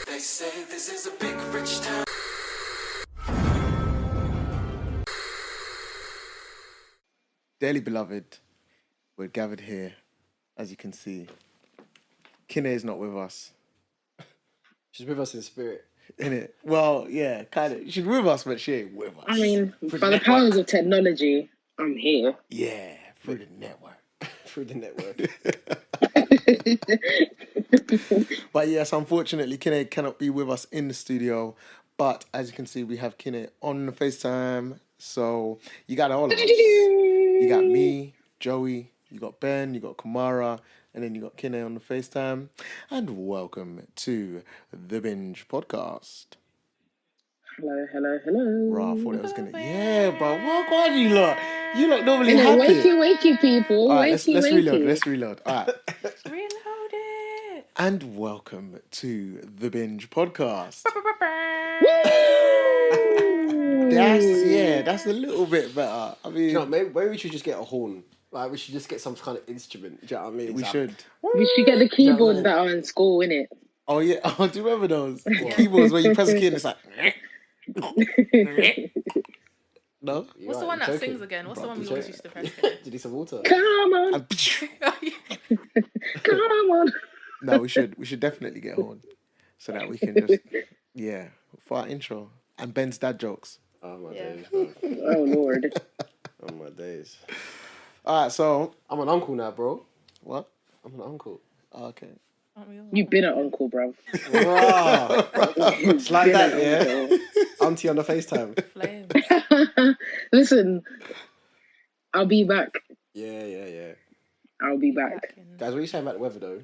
They say this is a big rich town. Dearly beloved, we're gathered here, as you can see. Kine is not with us. She's with us in spirit. Innit? Well, yeah, kind of. She's with us, but she ain't with us. I mean, by the powers of technology, I'm here. Yeah, through the network. Through the network. But yes, unfortunately, Kine cannot be with us in the studio. But as you can see, we have Kine on the FaceTime. So you got all of us. You got me, Joey, you got Ben, you got Kamara, and then you got Kine on the FaceTime. And welcome to the Binge Podcast. Hello, hello, hello. Bro, I thought it was gonna. Yeah, bro. What on you lot? You lot normally have Wakey, it. wakey, people. All right, wakey, let's wakey. reload. Let's reload. All right. Reload it. And welcome to the Binge Podcast. That's a little bit better. I mean, You know, maybe we should just get a horn. Like, we should just get some kind of instrument. Do you know what I mean? we should. We should get the keyboards that are in school, innit? Oh yeah. Oh, do you remember those the keyboards where you press a key and it's like? No. What's the one that sings again? What's the one we always used to press? Do you need some water? Come on, And come on. no, we should definitely get on so that we can just for our intro and Ben's dad jokes. Oh, my Yeah. days. Bro. Oh, Lord. Oh, my days. All right, so I'm an uncle now, bro. what? I'm an uncle. Okay. Aren't we all? You've been an uncle, bruv. Wow. It's like Been that, an yeah? uncle. Auntie on the FaceTime. Flames. Listen, I'll be back. Yeah. I'll be back. Guys, what are you saying about the weather, though?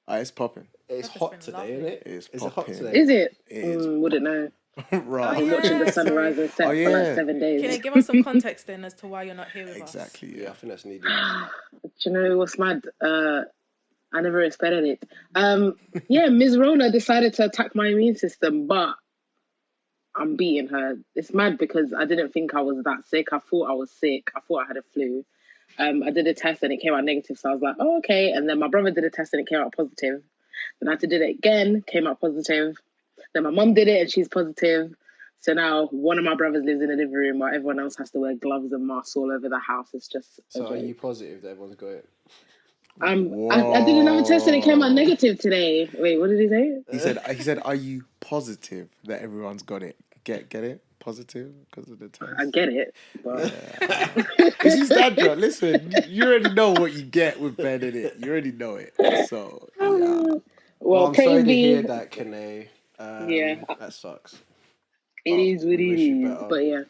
It's popping. It's Weather's hot been today, lovely. isn't it? It's Is it hot popping. today? Is it? It is. Wouldn't know. Right. I'm watching the sunrise and set Oh, for yeah. like 7 days. Can you give us some context then as to why you're not here with us? Exactly. Yeah, I think that's needed. Do you know what's mad? I never expected it. Ms. Rona decided to attack my immune system, but I'm beating her. It's mad because I didn't think I was that sick. I thought I was sick. I thought I had a flu. I did a test and it came out negative, so I was like, oh, okay. And then my brother did a test and it came out positive. Then I had to do it again, came out positive. Then my mum did it and she's positive. So now one of my brothers lives in the living room while everyone else has to wear gloves and masks all over the house. It's just So are you positive that everyone's got it? I did another test and it came out negative today. Wait, what did he say? He said, are you positive that everyone's got it? Get it? Positive because of the test? I get it, but Because he's that drunk. Listen, you already know what you get with Ben in it. You already know it. So, yeah. well, I'm sorry to Crazy, hear that, Kane. Yeah. That sucks. it is what it wish you is. better. But yeah,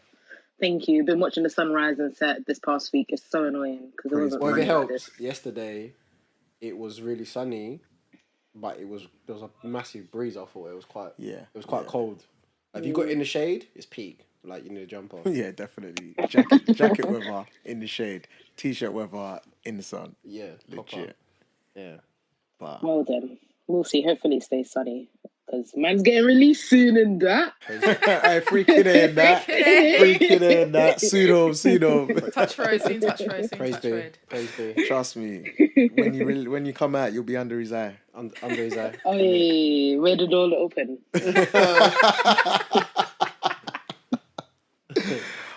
thank you. Been watching the sunrise and set this past week. It's so annoying because it Praise wasn't Well, if sunny it like helps, this. yesterday it was really sunny, but there was a massive breeze. I thought it was quite cold. Like, if you got in the shade, it's peak. Like, you need a jumper. Yeah, definitely. Jacket weather in the shade. T-shirt weather in the sun. Yeah, proper. Legit. Yeah. But Well then, we'll see. Hopefully it stays sunny because man's getting released soon and that. hey, freaking in that. Freaking in that. Pseudo. Touch road, soon touch road, soon Praise touch be. road. Praise be. Trust me. When you come out, you'll be under his eye. Under his eye. Oh, hey, where the door open?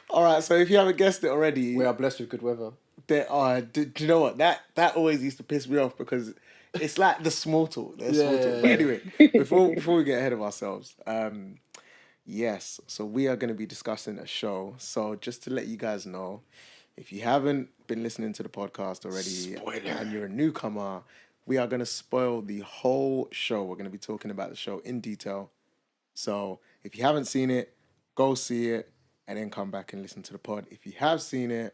All right, so if you haven't guessed it already, We are blessed with good weather. there are. Do you know what? That always used to piss me off because it's like the small talk. But anyway, before we get ahead of ourselves, yes. So we are going to be discussing a show. So just to let you guys know, if you haven't been listening to the podcast already and you're a newcomer, we are going to spoil the whole show. We're going to be talking about the show in detail. So if you haven't seen it, go see it. And then come back and listen to the pod. If you have seen it,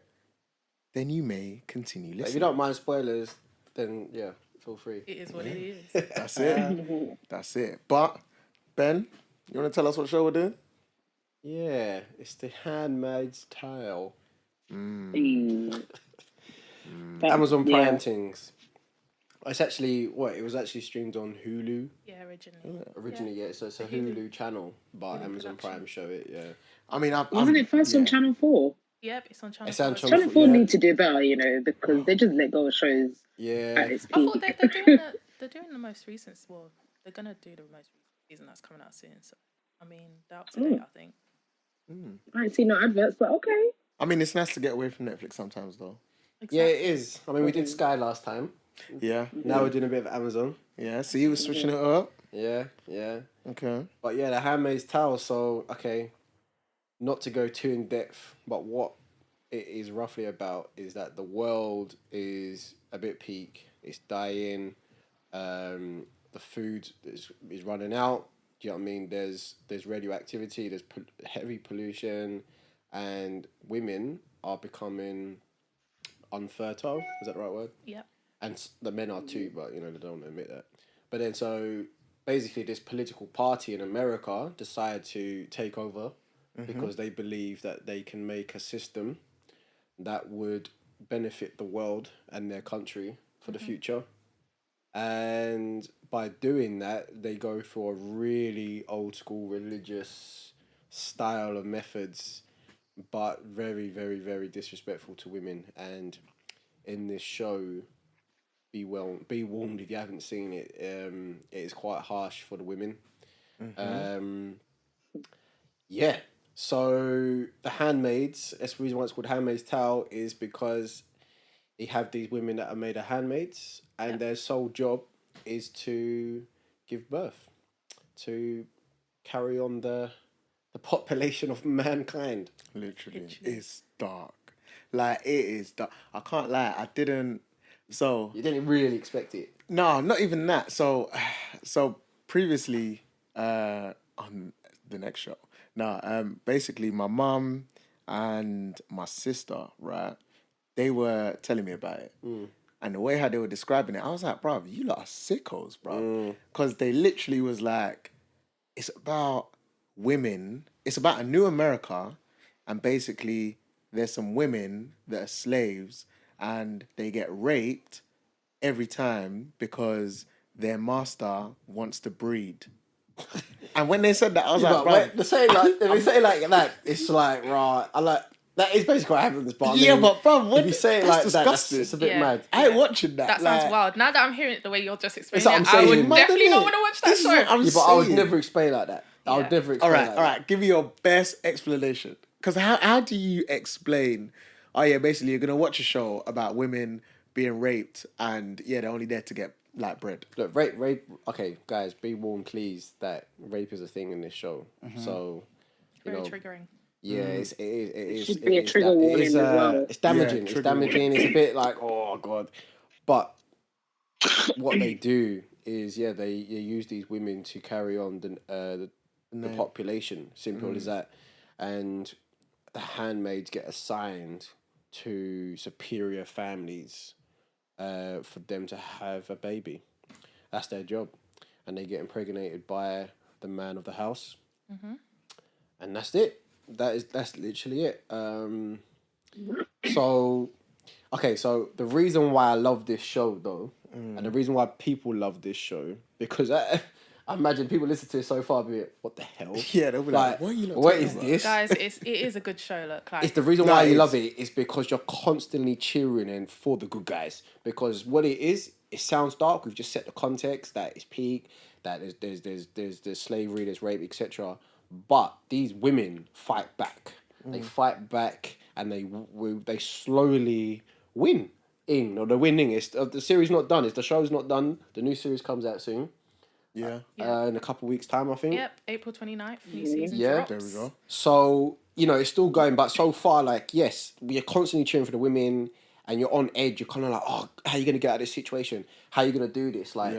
then you may continue listening. If you don't mind spoilers, then yeah, feel free. It is what it is. That's it. That's it. But, Ben, you want to tell us what show we're doing? Yeah, it's the Handmaid's Tale. Amazon Prime things. It's actually it was actually streamed on Hulu Yeah, originally. yeah. So it's a Hulu channel, but Amazon Prime show it. Yeah. I mean, Wasn't it first on Channel 4? Yep, it's on Channel It's on 4. Channel 4 need to do better, because they just let go of shows at its I peak. thought they're doing the most recent. Well, they're gonna do the most recent season that's coming out soon. So, I mean, they're up to date. I think. I ain't seen no adverts, but okay. I mean, it's nice to get away from Netflix sometimes, though. Exactly. Yeah, it is. I mean, we did Sky last time. Yeah. Now we're doing a bit of Amazon. Yeah, so you were switching it up? Yeah. Okay. But yeah, The Handmaid's Tale. So, okay, not to go too in depth, but what it is roughly about is that the world is a bit peak. It's dying. The food is running out. Do you know what I mean? There's radioactivity. There's heavy pollution, and women are becoming unfertile. Is that the right word? Yep. And the men are too, but they don't admit that. But then so basically, this political party in America decided to take over because they believe that they can make a system that would benefit the world and their country for the future. And by doing that, they go for a really old school religious style of methods, but very, very, very disrespectful to women. And in this show, be warned if you haven't seen it. It is quite harsh for the women. Yeah. So the handmaids. That's the reason why it's called Handmaid's Tale is because you have these women that are made of handmaids, and their sole job is to give birth, to carry on the population of mankind. Literally. It's dark. Like, it is dark. I can't lie. I didn't... So... You didn't really expect it. No, not even that. So previously, on the next show, basically my mum and my sister, right, they were telling me about it. And the way how they were describing it, I was like, bruv, you lot are sickos, bruv. Because they literally was like, it's about women, it's about a new America, and basically there's some women that are slaves and they get raped every time because their master wants to breed. And when they said that, I was like, wait, they say like that. It's like right. I like that is basically what happens. But I mean, but bruv, if you say it like that, it's a bit mad. I ain't watching that. That sounds wild. Now that I'm hearing it the way you're just explaining what I'm it, I would saying. definitely not want to watch that This is show. what I'm But I would saying. never explain like that. I would never explain. All right. Give me your best explanation. Because how do you explain? Oh yeah, basically you're gonna watch a show about women being raped, and yeah, they're only there to get like bread. Look, rape. Okay, guys, be warned, please, that rape is a thing in this show. So, Very triggering. Yeah, it is. Should be a trigger warning as well. It's damaging. Yeah, It's damaging. It's a bit like, oh god. But what they do is, they use these women to carry on the population. Simple as that. And the handmaids get assigned to superior families for them to have a baby. That's their job. And they get impregnated by the man of the house. And that's it. That's literally it. So the reason why I love this show though, and the reason why people love this show, because I imagine people listen to it so far, be like, what the hell? Yeah, they'll be like, what are you what is this? Guys, it is a good show. Look, like It's the reason why you love it is because you're constantly cheering and for the good guys. Because what it is, it sounds dark. We've just set the context that it's peak, that there's slavery, there's rape, etc. But these women fight back. They fight back, and they slowly win. They're winning. It's the series not done. The show's not done. The new series comes out soon. Yeah. In a couple of weeks' time, I think. Yep, April 29th, new season drops. There we go. So, it's still going, but so far, like, yes, we are constantly cheering for the women, and you're on edge. You're kind of like, oh, how are you going to get out of this situation? How are you going to do this? Like,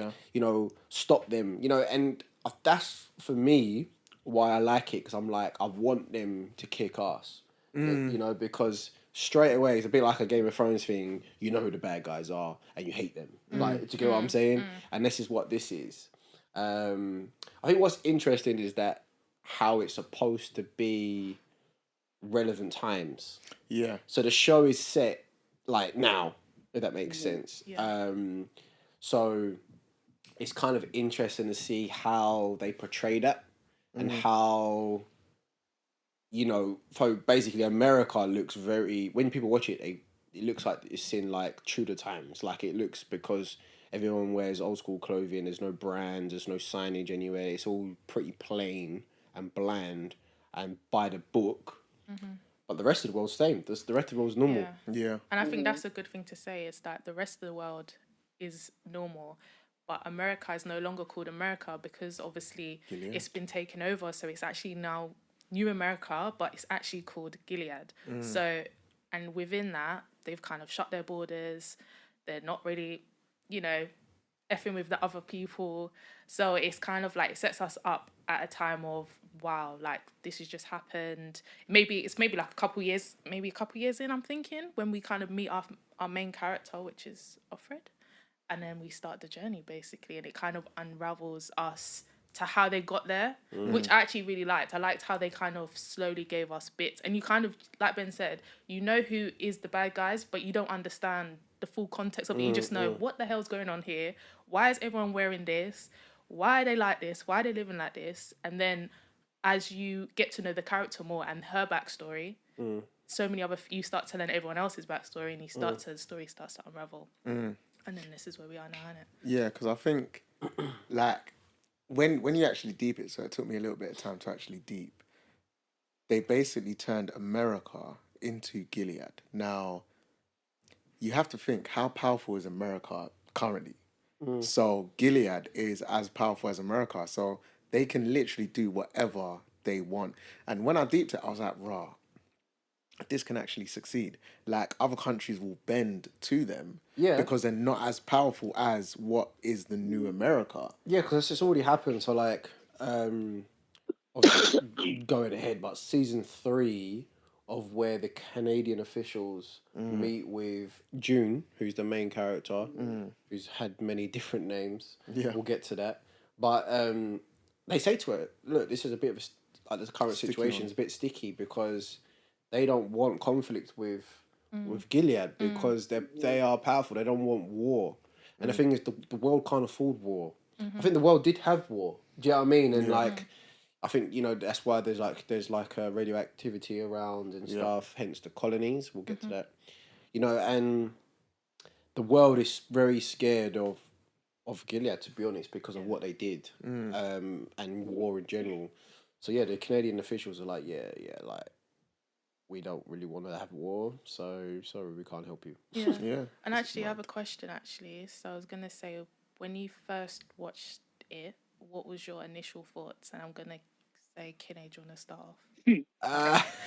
stop them, and that's, for me, why I like it, because I'm like, I want them to kick ass, because straight away, it's a bit like a Game of Thrones thing. You know who the bad guys are, and you hate them. Like, do you get what I'm saying? And this is what this is. I think what's interesting is that how it's supposed to be relevant times. Yeah. So the show is set like now, if that makes sense. Yeah. So it's kind of interesting to see how they portray that and how you know, so basically America looks very, when people watch it, it looks like it's in like Tudor times. Like it looks, because everyone wears old school clothing. There's no brands. There's no signage anywhere. It's all pretty plain and bland and by the book. But the rest of the world's same. The rest of the world's normal. Yeah. And I think that's a good thing to say, is that the rest of the world is normal, but America is no longer called America because obviously it's been taken over. So it's actually now New America, but it's actually called Gilead. So, and within that, they've kind of shut their borders. They're not really, you know, effing with the other people. So it's kind of like, it sets us up at a time of, wow, like this has just happened. Maybe like a couple years in, I'm thinking, when we kind of meet our main character, which is Offred. And then we start the journey, basically. And it kind of unravels us to how they got there, which I actually really liked. I liked how they kind of slowly gave us bits. And you kind of, like Ben said, you know who is the bad guys, but you don't understand the full context of it. You just know what the hell's going on here. Why is everyone wearing this? Why are they like this? Why are they living like this? And then as you get to know the character more and her backstory, so many other, you start telling everyone else's backstory, and the story starts to unravel. And then this is where we are now, isn't it? Yeah, because I think, like, when you actually deep it, so it took me a little bit of time to actually deep, they basically turned America into Gilead. Now, you have to think, how powerful is America currently? So Gilead is as powerful as America, so they can literally do whatever they want. And when I deeped it, I was like, rah, this can actually succeed. Like, other countries will bend to them because they're not as powerful as what is the new America. Yeah, because it's already happened. So, like, obviously going ahead, but season 3 of where the Canadian officials meet with June, who's the main character, who's had many different names. Yeah. We'll get to that. But they say to her, look, this is a bit of like the current situation is a bit sticky because they don't want conflict with Gilead because they are powerful. They don't want war. And the thing is, the world can't afford war. I think the world did have war. Do you know what I mean? And like, I think, you know, that's why there's like radioactivity around and stuff. Hence the colonies. We'll get to that. You know, and the world is very scared of Gilead, to be honest, because of what they did, and war in general. So yeah, the Canadian officials are like, like, we don't really want to have war, so sorry, we can't help you. Yeah. And actually, I have a question, actually. So I was going to say, when you first watched it, what was your initial thoughts? And I'm going to say, Kinney, do you want to start off?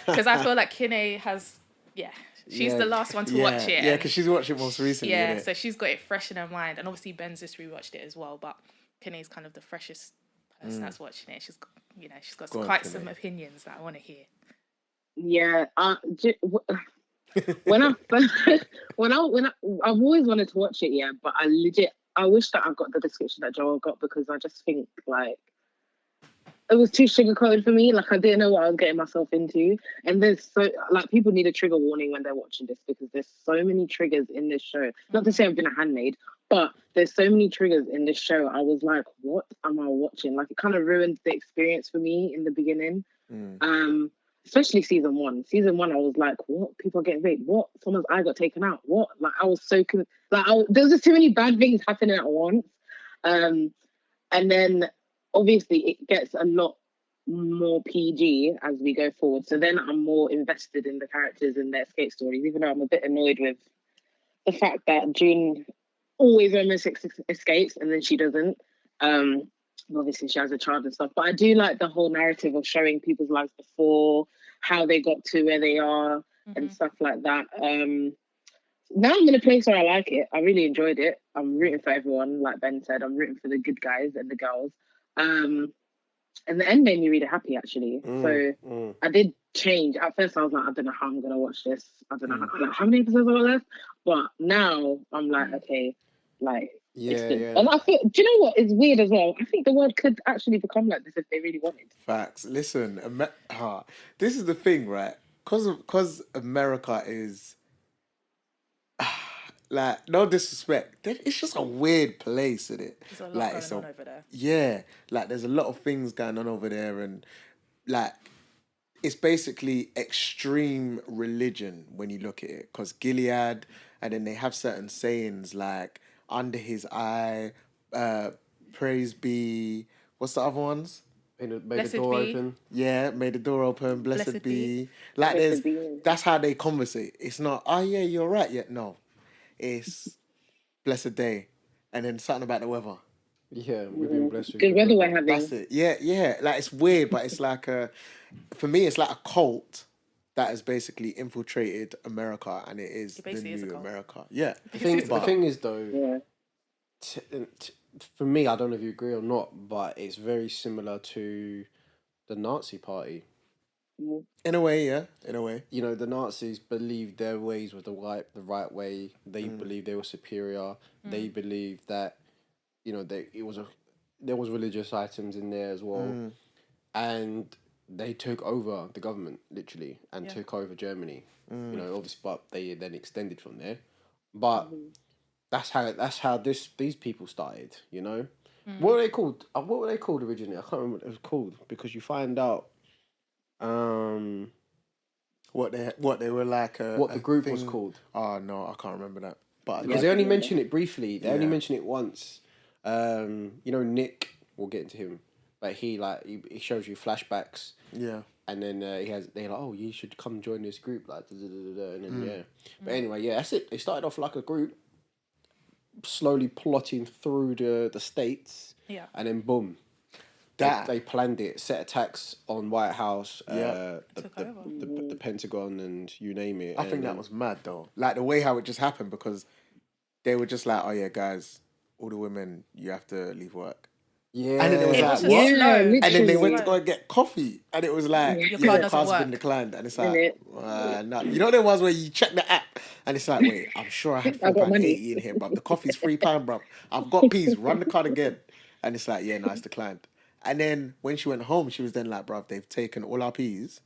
Because I feel like Kinney has, she's the last one to watch it. Yeah, because she's watched it most recently. Yeah, so she's got it fresh in her mind. And obviously, Ben's just rewatched it as well, but Kinney's kind of the freshest person that's watching it. She's got, she's got quite some opinions that I want to hear. Yeah, when I've always wanted to watch it, but I wish that I got the description that Joel got, because I just think like it was too sugarcoated for me. Like, I didn't know what I was getting myself into. And there's people need a trigger warning when they're watching this, because there's so many triggers in this show. Not to say I've been a handmaid, but there's so many triggers in this show. I was like, what am I watching? Like, it kind of ruined the experience for me in the beginning. Especially season 1. Season 1, I was like, what? People are getting raped. What? Someone's eye got taken out. What? Like, I was so... there was just too many bad things happening at once. And then, obviously, it gets a lot more PG as we go forward. So then I'm more invested in the characters and their escape stories, even though I'm a bit annoyed with the fact that June always almost escapes and then she doesn't. Obviously she has a child and stuff, but I do like the whole narrative of showing people's lives before, how they got to where they are and stuff like that. Now I'm in a place where I like it. I really enjoyed it. I'm rooting for everyone, like Ben said. I'm rooting for the good guys and the girls. And the end made me really happy, actually. So I did change. At first I was like, I don't know how I'm going to watch this. I don't know how many episodes are left. But now I'm like, okay, like, yeah. And I feel, do you know what is weird as well? I think the world could actually become like this if they really wanted. Facts. Listen, this is the thing, right? Because America is, like, no disrespect, it's just a weird place, isn't it? There's a lot going on over there. Yeah, like, there's a lot of things going on over there, and like, it's basically extreme religion when you look at it, because Gilead, and then they have certain sayings like under his eye, praise be, what's the other ones? Made the Blessed door be. open. Yeah, may the door open, blessed, Blessed be. be. Like Blessed there's, be. that's how they conversate. It's not, oh yeah, you're right yet. No, it's blessed day, and then something about the weather. Yeah, we've been blessed with Good weather we're having. That's it. Yeah, yeah. Like it's weird, but it's like for me, it's like a cult that has basically infiltrated America, and it is the basically is a new cult. America. Yeah. The thing is though, Yeah. for me, I don't know if you agree or not, but it's very similar to the Nazi Party. In a way, yeah. In a way. You know, the Nazis believed their ways were the right way. They believed they were superior. They believed that, you know, there was religious items in there as well, and they took over the government literally and took over Germany. You know, obviously, but they then extended from there. But that's how these people started. You know, what were they called? What were they called originally? I can't remember what it was called, because you find out. What they were like. What the group was called. Oh no, I can't remember that. But Because they only mention it briefly. They only Yeah. mention it once. You know, Nick. We'll get into him, but he shows you flashbacks. yeah. And then they're like, oh, you should come join this group, like, and then yeah. But anyway, yeah, that's it. They started off like a group, slowly plotting through the states. Yeah. And then boom, they planned it, set attacks on White House, the Pentagon, and you name it. I think that was mad though. Like the way how it just happened, because they were just like, oh yeah, guys, all the women, you have to leave work. Yeah. And then it was It like, was what? slow. And then they went to Literally. go and get coffee, and it was like, Your your card doesn't card's been work. declined, and it's Innit? like, no. You know the ones where you check the app, and it's like, wait, I'm sure I had I got money. £4.80 in here, bruv. The coffee's £3, bruv. I've got peas. Run the card again, and it's like, yeah, no, it's declined. And then when she went home, she was then like, bruv, they've taken all our peas.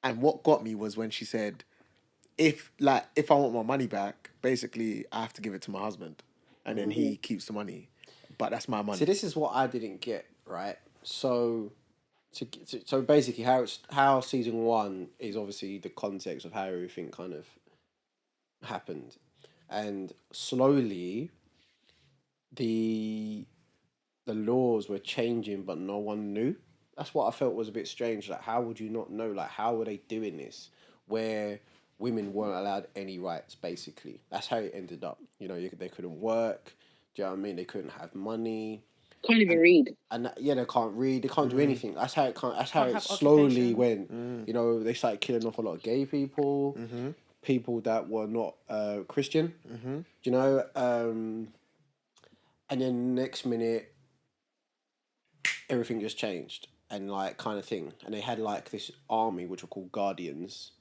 And what got me was when she said, if I want my money back, basically I have to give it to my husband, and then he keeps the money. But that's my money. See, this is what I didn't get, right? So, so basically, how season 1 is obviously the context of how everything kind of happened, and slowly, the laws were changing, but no one knew. That's what I felt was a bit strange. Like, how would you not know? Like, how were they doing this, where women weren't allowed any rights? Basically, that's how it ended up. You know, they couldn't work. Do you know what I mean? They couldn't have money. Can't even read. And they can't read. They can't do anything. That's how it. That's how Can't it have slowly occupation. went. You know, they started killing off a lot of gay people, people that were not Christian. Do you know? And then next minute, everything just changed, and like kind of thing. And they had like this army, which were called Guardians,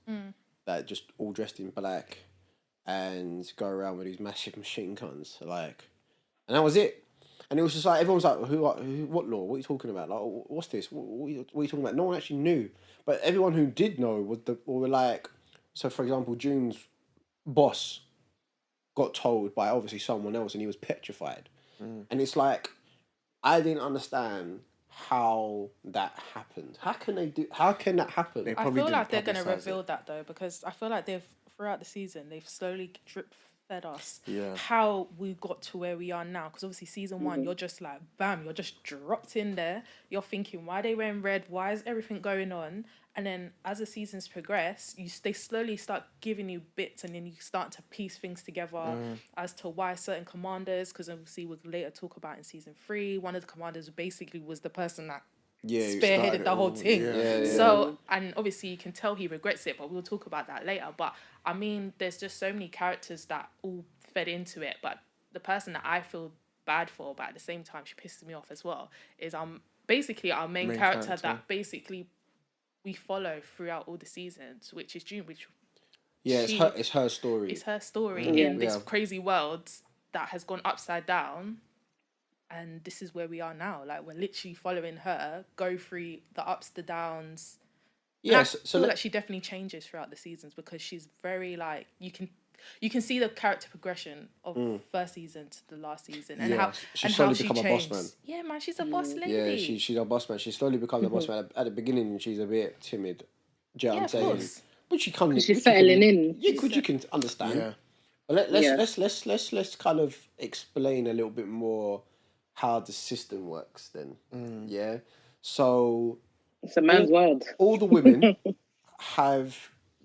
that just all dressed in black, and go around with these massive machine guns, like. And that was it. And it was just like, everyone's like, what law? What are you talking about? Like, what's this? What are you talking about? No one actually knew. But everyone who did know were like, so for example, June's boss got told by obviously someone else, and he was petrified. And it's like, I didn't understand how that happened. How can that happen? They I probably feel like they're didn't going to publicise reveal it. that though, because I feel like throughout the season, they've slowly drip fed us Yeah. how we got to where we are now. Because obviously season 1, you're just like, bam, you're just dropped in there. You're thinking, why are they wearing red? Why is everything going on? And then as the seasons progress, they slowly start giving you bits, and then you start to piece things together as to why certain commanders, because obviously we'll later talk about in season 3, one of the commanders basically was the person that spearheaded the whole thing. Yeah. So, and obviously you can tell he regrets it, but we'll talk about that later. But I mean, there's just so many characters that all fed into it. But the person that I feel bad for, but at the same time she pisses me off as well, is basically our main character that basically we follow throughout all the seasons, which is June. It's her story. It's her story in this crazy world that has gone upside down. And this is where we are now. Like, we're literally following her go through the ups, the downs. Yes, I feel like she definitely changes throughout the seasons, because she's very like, you can see the character progression of first season to the last season, and how she and slowly how she become a changed. boss man. Yeah, man, she's a boss lady. Yeah, she's a boss man. She slowly becomes a boss man. At the beginning, she's a bit timid. Do you know what I'm of saying? course. Which you kind of She's settling in. You can understand. Yeah. But let's kind of explain a little bit more how the system works then. Yeah. So It's a man's world. all the women have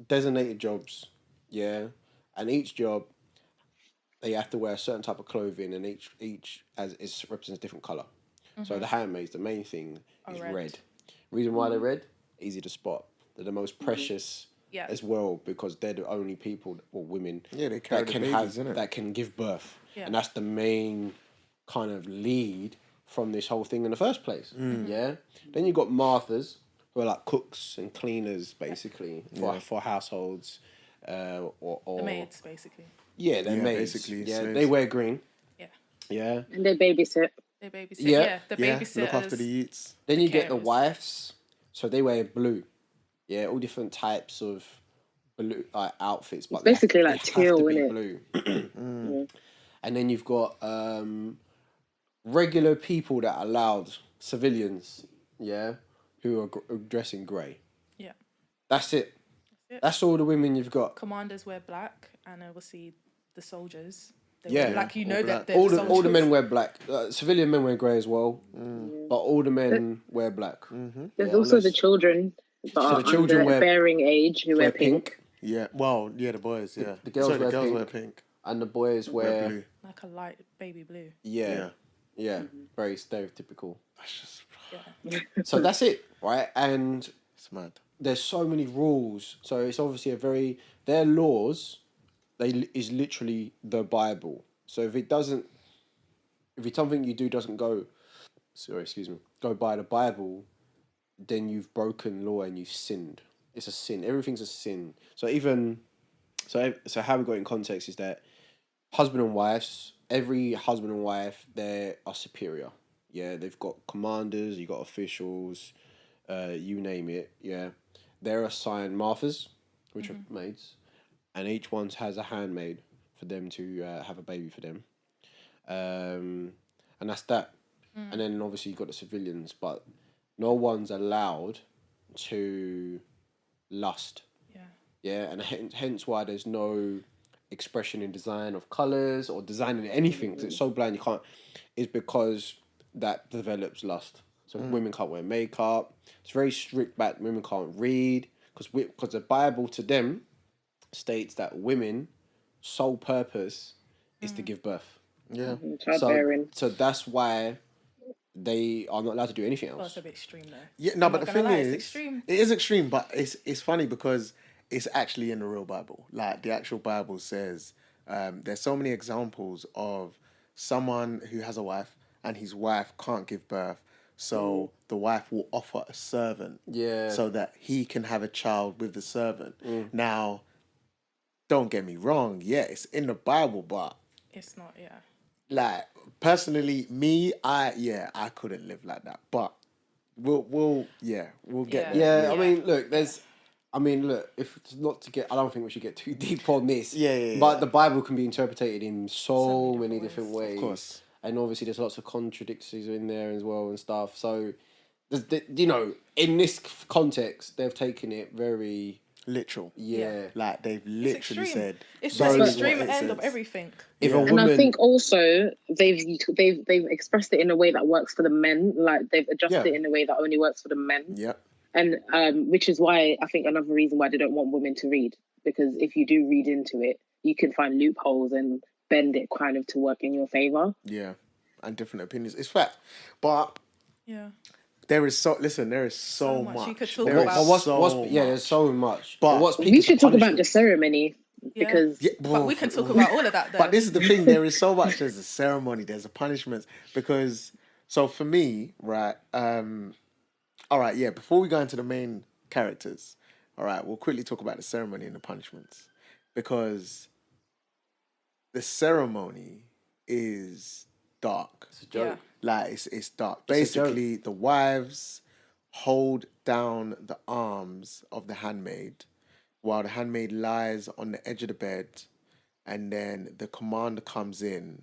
designated jobs, yeah, and each job they have to wear a certain type of clothing, and each as is represents a different color. So the handmaids, the main thing is red. Reason why they're red, easy to spot. They're the most precious as well because they're the only people or women they carry that the can babies, innit? that can give birth, and that's the main kind of lead from this whole thing in the first place. Yeah. Then you got Marthas, who are like cooks and cleaners, basically for households, or The maids, basically. yeah, they're maids. Basically, yeah, slaves. they wear green. Yeah. Yeah. And they babysit. They babysit. Yeah. Yeah, the Yeah, babysitters. look after the youths. Then you get the carers. wives, so they wear blue. Yeah, all different types of blue outfits, but It's basically they like have teal, to be innit? blue. And then you've got regular people that are allowed, civilians, yeah, who are dressing grey. Yeah. That's it. That's all the women you've got. Commanders wear black, and obviously the soldiers. They Yeah. wear black. You know that they're All the the soldiers. men wear black. Civilian men wear grey as well, but all the men wear black. There's also the children that are the children under wear- bearing age who wear Wear pink. pink, Yeah. Well, yeah, the boys. Yeah. the girls Sorry, wear the girls pink. wear pink. and the boys Wear wear blue. Like a light baby blue. yeah, very stereotypical. That's just Yeah. So that's it, right? And it's mad. there's so many rules. So it's obviously their laws, is literally the Bible. So if it's something you do doesn't go by the Bible, then you've broken law and you've sinned. It's a sin. Everything's a sin. So how we got in context is that husband and wives, every husband and wife, they are superior. Yeah, they've got commanders, you got officials, you name it. Yeah, they're assigned Marthas, which are maids, and each one has a handmaid for them to have a baby for them, and that's that. And then obviously you've got the civilians, but no one's allowed to lust. Yeah. Yeah, and hence why there's no expression in design of colours or design in anything because it's so bland you can't. Is because that develops lust. So women can't wear makeup. It's very strict that women can't read because the Bible to them states that women sole purpose is to give birth. Yeah. Childbearing. So that's why they are not allowed to do anything else. Well, it's a bit extreme though. Yeah. No, I'm but not the gonna thing lie, is, it's extreme. it is extreme, but it's funny because it's actually in the real Bible. Like the actual Bible says, there's so many examples of someone who has a wife and his wife can't give birth, so the wife will offer a servant, so that he can have a child with the servant. Now, don't get me wrong, yeah, it's in the Bible, but It's not. Yeah. like personally, me, I couldn't live like that. But we'll get Yeah. there. Yeah, I mean, look, if it's not to get, I don't think we should get too deep on this. Yeah. But the Bible can be interpreted in so many many different different ways. Of course. And obviously there's lots of contradictions in there as well and stuff. So, in this context, they've taken it very, Literal. yeah. Like they've literally extreme. said. It's very the what extreme it end of says. everything. If a And woman, I think also they've expressed it in a way that works for the men. Like they've adjusted it in a way that only works for the men. Yep. And which is why I think another reason why they don't want women to read, because if you do read into it, you can find loopholes and bend it kind of to work in your favor. Yeah. And different opinions. It's fact. But Yeah. there is so much. much. You could talk There is about- so there's so much. But what's We should talk about the punishment? ceremony Yeah. because But we can talk about all of that though. But this is the thing, there is so much. There's a ceremony, there's a punishment. Because, so for me, right, all right, yeah, before we go into the main characters, all right, we'll quickly talk about the ceremony and the punishments. Because the ceremony is dark. It's a joke. Yeah. Like, it's dark. It's a joke. Basically, the wives hold down the arms of the handmaid while the handmaid lies on the edge of the bed, and then the commander comes in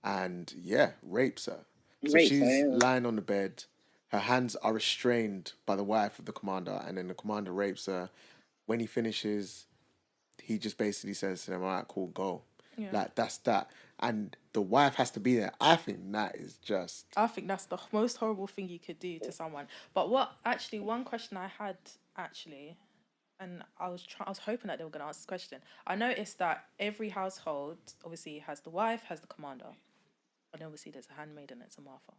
and rapes her. So Rapes she's her, yeah. lying on the bed, her hands are restrained by the wife of the commander, and then the commander rapes her. When he finishes, he just basically says to them, "All right, cool, go." Yeah. Like, that's that. And the wife has to be there. I think that is just... I think that's the most horrible thing you could do to someone. But one question I had, actually, and I was hoping that they were going to ask this question. I noticed that every household, obviously, has the wife, has the commander. And obviously, there's a handmaid and it's a Martha.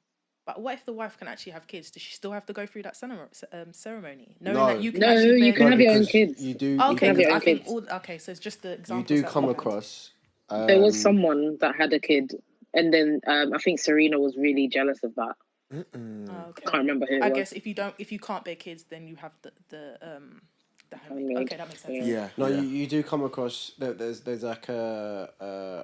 But what if the wife can actually have kids? Does she still have to go through that ceremony? Knowing that you can you can have your own kids. You do. Okay, you do, I think okay, so it's just the examples. You do come across. There was someone that had a kid, and then I think Serena was really jealous of that. Okay. Can't remember who it was. I guess if you can't bear kids, then you have the handmaid. Okay, that makes sense. Yeah. No, you do come across. There's like a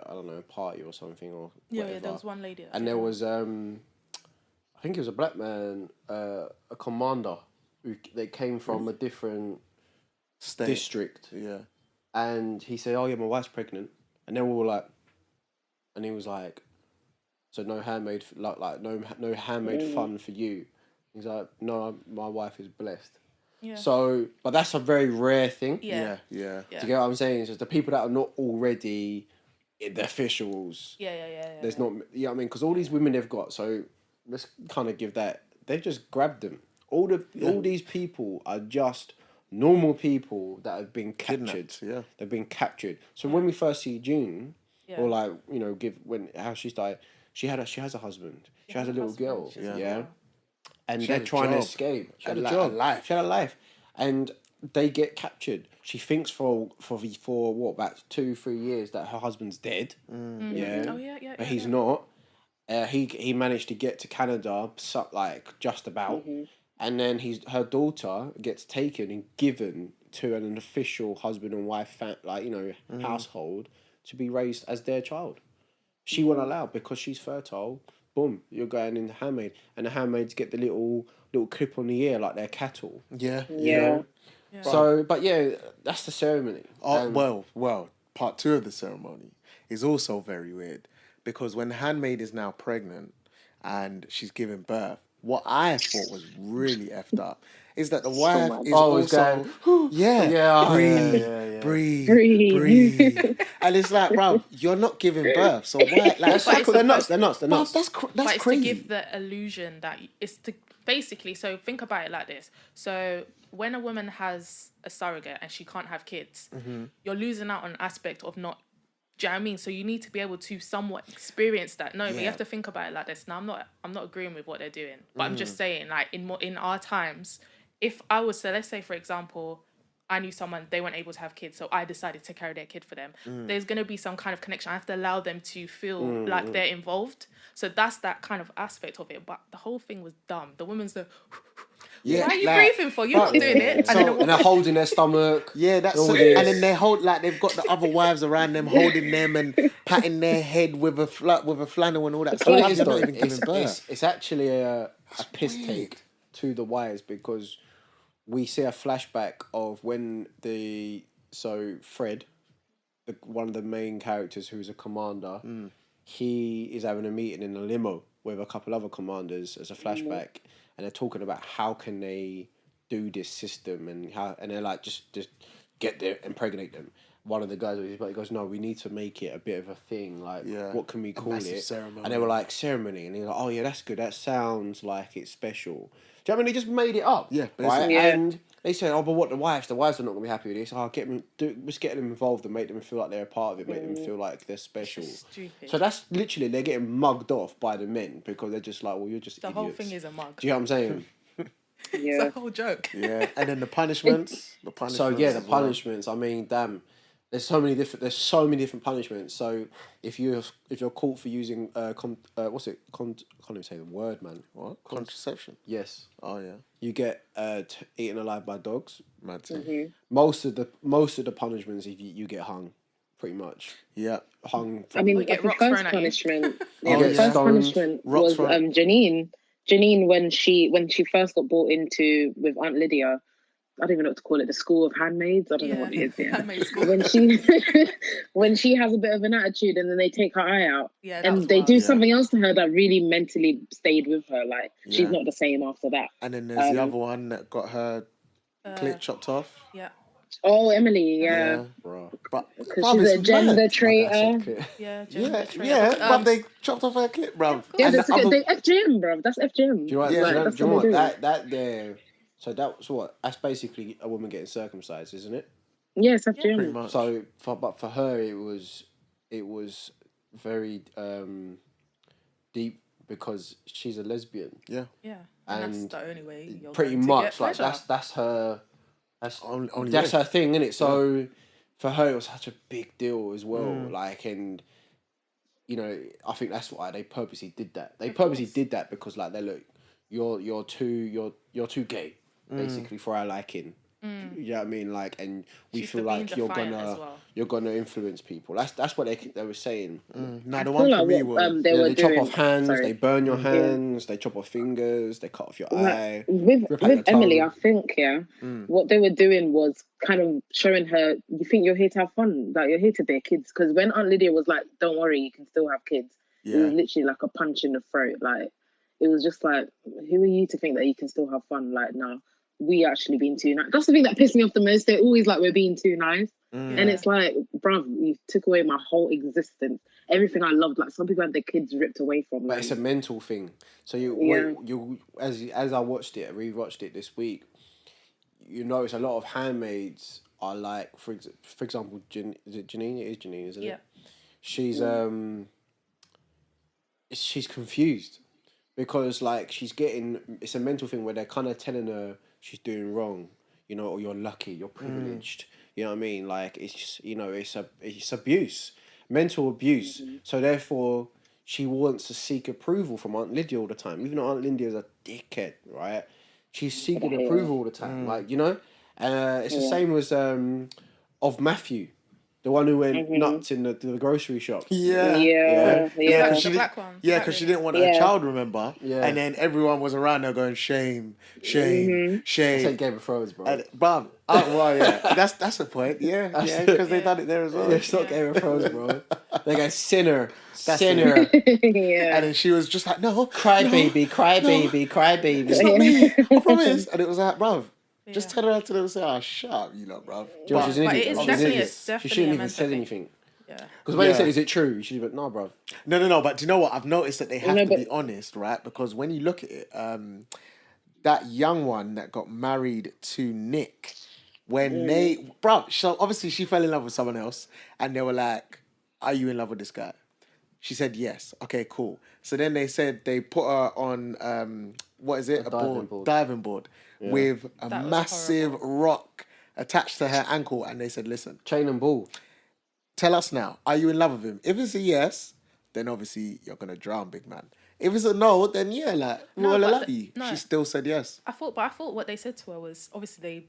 I don't know, party or something or whatever. Yeah. There was one lady, and there was I think it was a black man, a commander they came from a different district. Yeah. And he said, "Oh yeah, my wife's pregnant," and then we were like, and he was like, "So no handmaid, like no handmaid fun for you." He's like, "No, my wife is blessed." Yeah. So, but that's a very rare thing. Yeah. Do you get what I'm saying? It's just the people that are not already the officials. Yeah. There's not, you know what I mean? Because all these women they've got, so let's kind of give that. They've just grabbed them. All these people are just normal people that have been captured. Yeah. They've been captured. So when we first see June, or like, you know, how she started, she has a husband. She has a little girl. Yeah. And they're trying to escape. She had a job. She had a life. And they get captured. She thinks for what, about 2-3 years that her husband's dead. Yeah. Oh yeah. But he's not. He managed to get to Canada, like just about. And then her daughter gets taken and given to an official husband and wife, household to be raised as their child. She won't allow because she's fertile. Boom, you're going in the handmaid, and the handmaids get the little clip on the ear like they're cattle. Yeah. You know? So, but yeah, that's the ceremony. Well, part 2 of the ceremony is also very weird because when the handmaid is now pregnant and she's giving birth, what I thought was really effed up is that the wife is also breathe, and it's like, bro, you're not giving birth, so why? Like, they're nuts. That's it's crazy. to give the illusion that it's to basically. So think about it like this. So when a woman has a surrogate and she can't have kids, you're losing out on an aspect of not. Do you know what I mean? So you need to be able to somewhat experience that. No, but you have to think about it like this. Now, I'm not agreeing with what they're doing, but I'm just saying, like, in our times, if I was to, let's say, for example, I knew someone, they weren't able to have kids, so I decided to carry their kid for them. There's going to be some kind of connection. I have to allow them to feel like they're involved. So that's that kind of aspect of it. But the whole thing was dumb. The woman's the... why are you breathing for? You're not doing it. And they're holding their stomach. Yeah, that's so, and then they hold like they've got the other wives around them, holding them and patting their head with a flannel and all that. So not even giving birth. It's actually a piss take to the wives because we see a flashback of when Fred, one of the main characters who's a commander, he is having a meeting in a limo with a couple other commanders as a flashback. And they're talking about how can they do this system and they're like just get there, impregnate them. One of the guys goes, no, we need to make it a bit of a thing. Like, what can we call it? Ceremony. And they were like, ceremony. And he's like, oh yeah, that's good. That sounds like it's special. Do you know what I mean? They just made it up. Yeah. Right? Yeah. And they said, oh, but what the wives are not going to be happy with this. Oh, just get them involved and make them feel like they're a part of it. Make them feel like they're special. Stupid. So that's literally, they're getting mugged off by the men because they're just like, well, you're just idiots. The whole thing is a mug. Do you know what I'm saying? It's a whole joke. Yeah. And then the punishments. The punishments. I mean, damn. There's so many different punishments. So if you're caught for using can't even say the word, man. What? Contraception. Yes. Oh yeah. You get eaten alive by dogs. Mad thing. Most of the punishments you get hung, pretty much. Yeah. Hung. I mean, the first punishment. The first punishment was Janine. Janine, when she first got brought into with Aunt Lydia, I don't even know what to call it, the school of handmaids. I don't know what it is. Yeah. Handmaid school. When she has a bit of an attitude and then they take her eye out, Yeah, that was and they wild. do something else to her that really mentally stayed with her. Like she's not the same after that. And then there's the other one that got her clit chopped off. Yeah. Oh, Emily, yeah. Bro. But Because she's a gender traitor. Yeah, but they chopped off her clip, bruv. Yeah, And that's the other- they FGM, bro. That's FGM. Do you know what? That's do you know what what? they That there. So that's what. That's basically a woman getting circumcised, isn't it? Yeah, it's pretty FGM. much. So, for her, it was very deep because she's a lesbian. Yeah. Yeah. And that's And the only way you're pretty going to much get like pleasure. that's her. That's Only that's way. her thing, isn't it? So for her, it was such a big deal as well. Like, and you know, I think that's why they purposely did that. They purposely did that because, like, they look, you're too gay, basically, for our liking. You know what I mean? Like, and we She's feel for being like you're defiant gonna as well. you're gonna influence people. That's what they were saying. Nah, the I one feel for like me what was... they Yeah, were they chop doing. off hands, Sorry. they burn your hands, they chop off fingers, they cut off your eye. With rip out your Emily, I tongue. think, what they were doing was kind of showing her, you think you're here to have fun, like you're here to bear kids. Because when Aunt Lydia was like, don't worry, you can still have kids, it was literally like a punch in the throat. Like, it was just like, who are you to think that you can still have fun? Like, no, we actually being too nice. That's the thing that pissed me off the most. They're always like, we're being too nice. And it's like, bruv, you took away my whole existence. Everything I loved. Like, some people had their kids ripped away from them. But it's a mental thing. So you as I watched it, I rewatched it this week. You notice a lot of handmaids are like, for example, is it Janine? It is Janine, isn't it? She's confused because like it's a mental thing where they're kind of telling her she's doing wrong, you know, or you're lucky, you're privileged. You know what I mean? Like it's just, you know, it's abuse, mental abuse. So therefore, she wants to seek approval from Aunt Lydia all the time. Even though Aunt Lydia's a dickhead, right? She's seeking approval all the time. Like, you know, it's the same as of Matthew, the one who went nuts in the grocery shop. Yeah. because The black one. Yeah, because she didn't want her child, remember? Yeah. And then everyone was around her going, shame, shame, shame. It's like Game of Thrones, bro. And, bruv, well, yeah, that's the point. Yeah, because they done it there as well. It's not Game of Thrones, bro. They go sinner, sinner. And then she was just like, no, Cry no, baby, cry baby, cry baby. it's not me, I promise. And it was like, bruv, just tell her to them and say, oh, shut up, you lot, bruv. She's an But idiot. it is She's an definitely- idiot. it's definitely She shouldn't a even mental said thing. anything. Yeah. Because when they Yeah. said, is it true? You should have been, no, bruv. No, but do you know what? I've noticed that they have No, to but- be honest, right? Because when you look at it, that young one that got married to Nick, when so obviously she fell in love with someone else, and they were like, are you in love with this guy? She said yes. Okay, cool. So then they said they put her on, what is it? A diving board with a That was massive rock attached to her ankle, and they said, listen, Chain and ball. tell us now, are you in love with him? If it's a yes, then obviously you're gonna drown, big man. If it's a no, then yeah, like No, well, I but love you. no. She still said yes. I thought what they said to her was obviously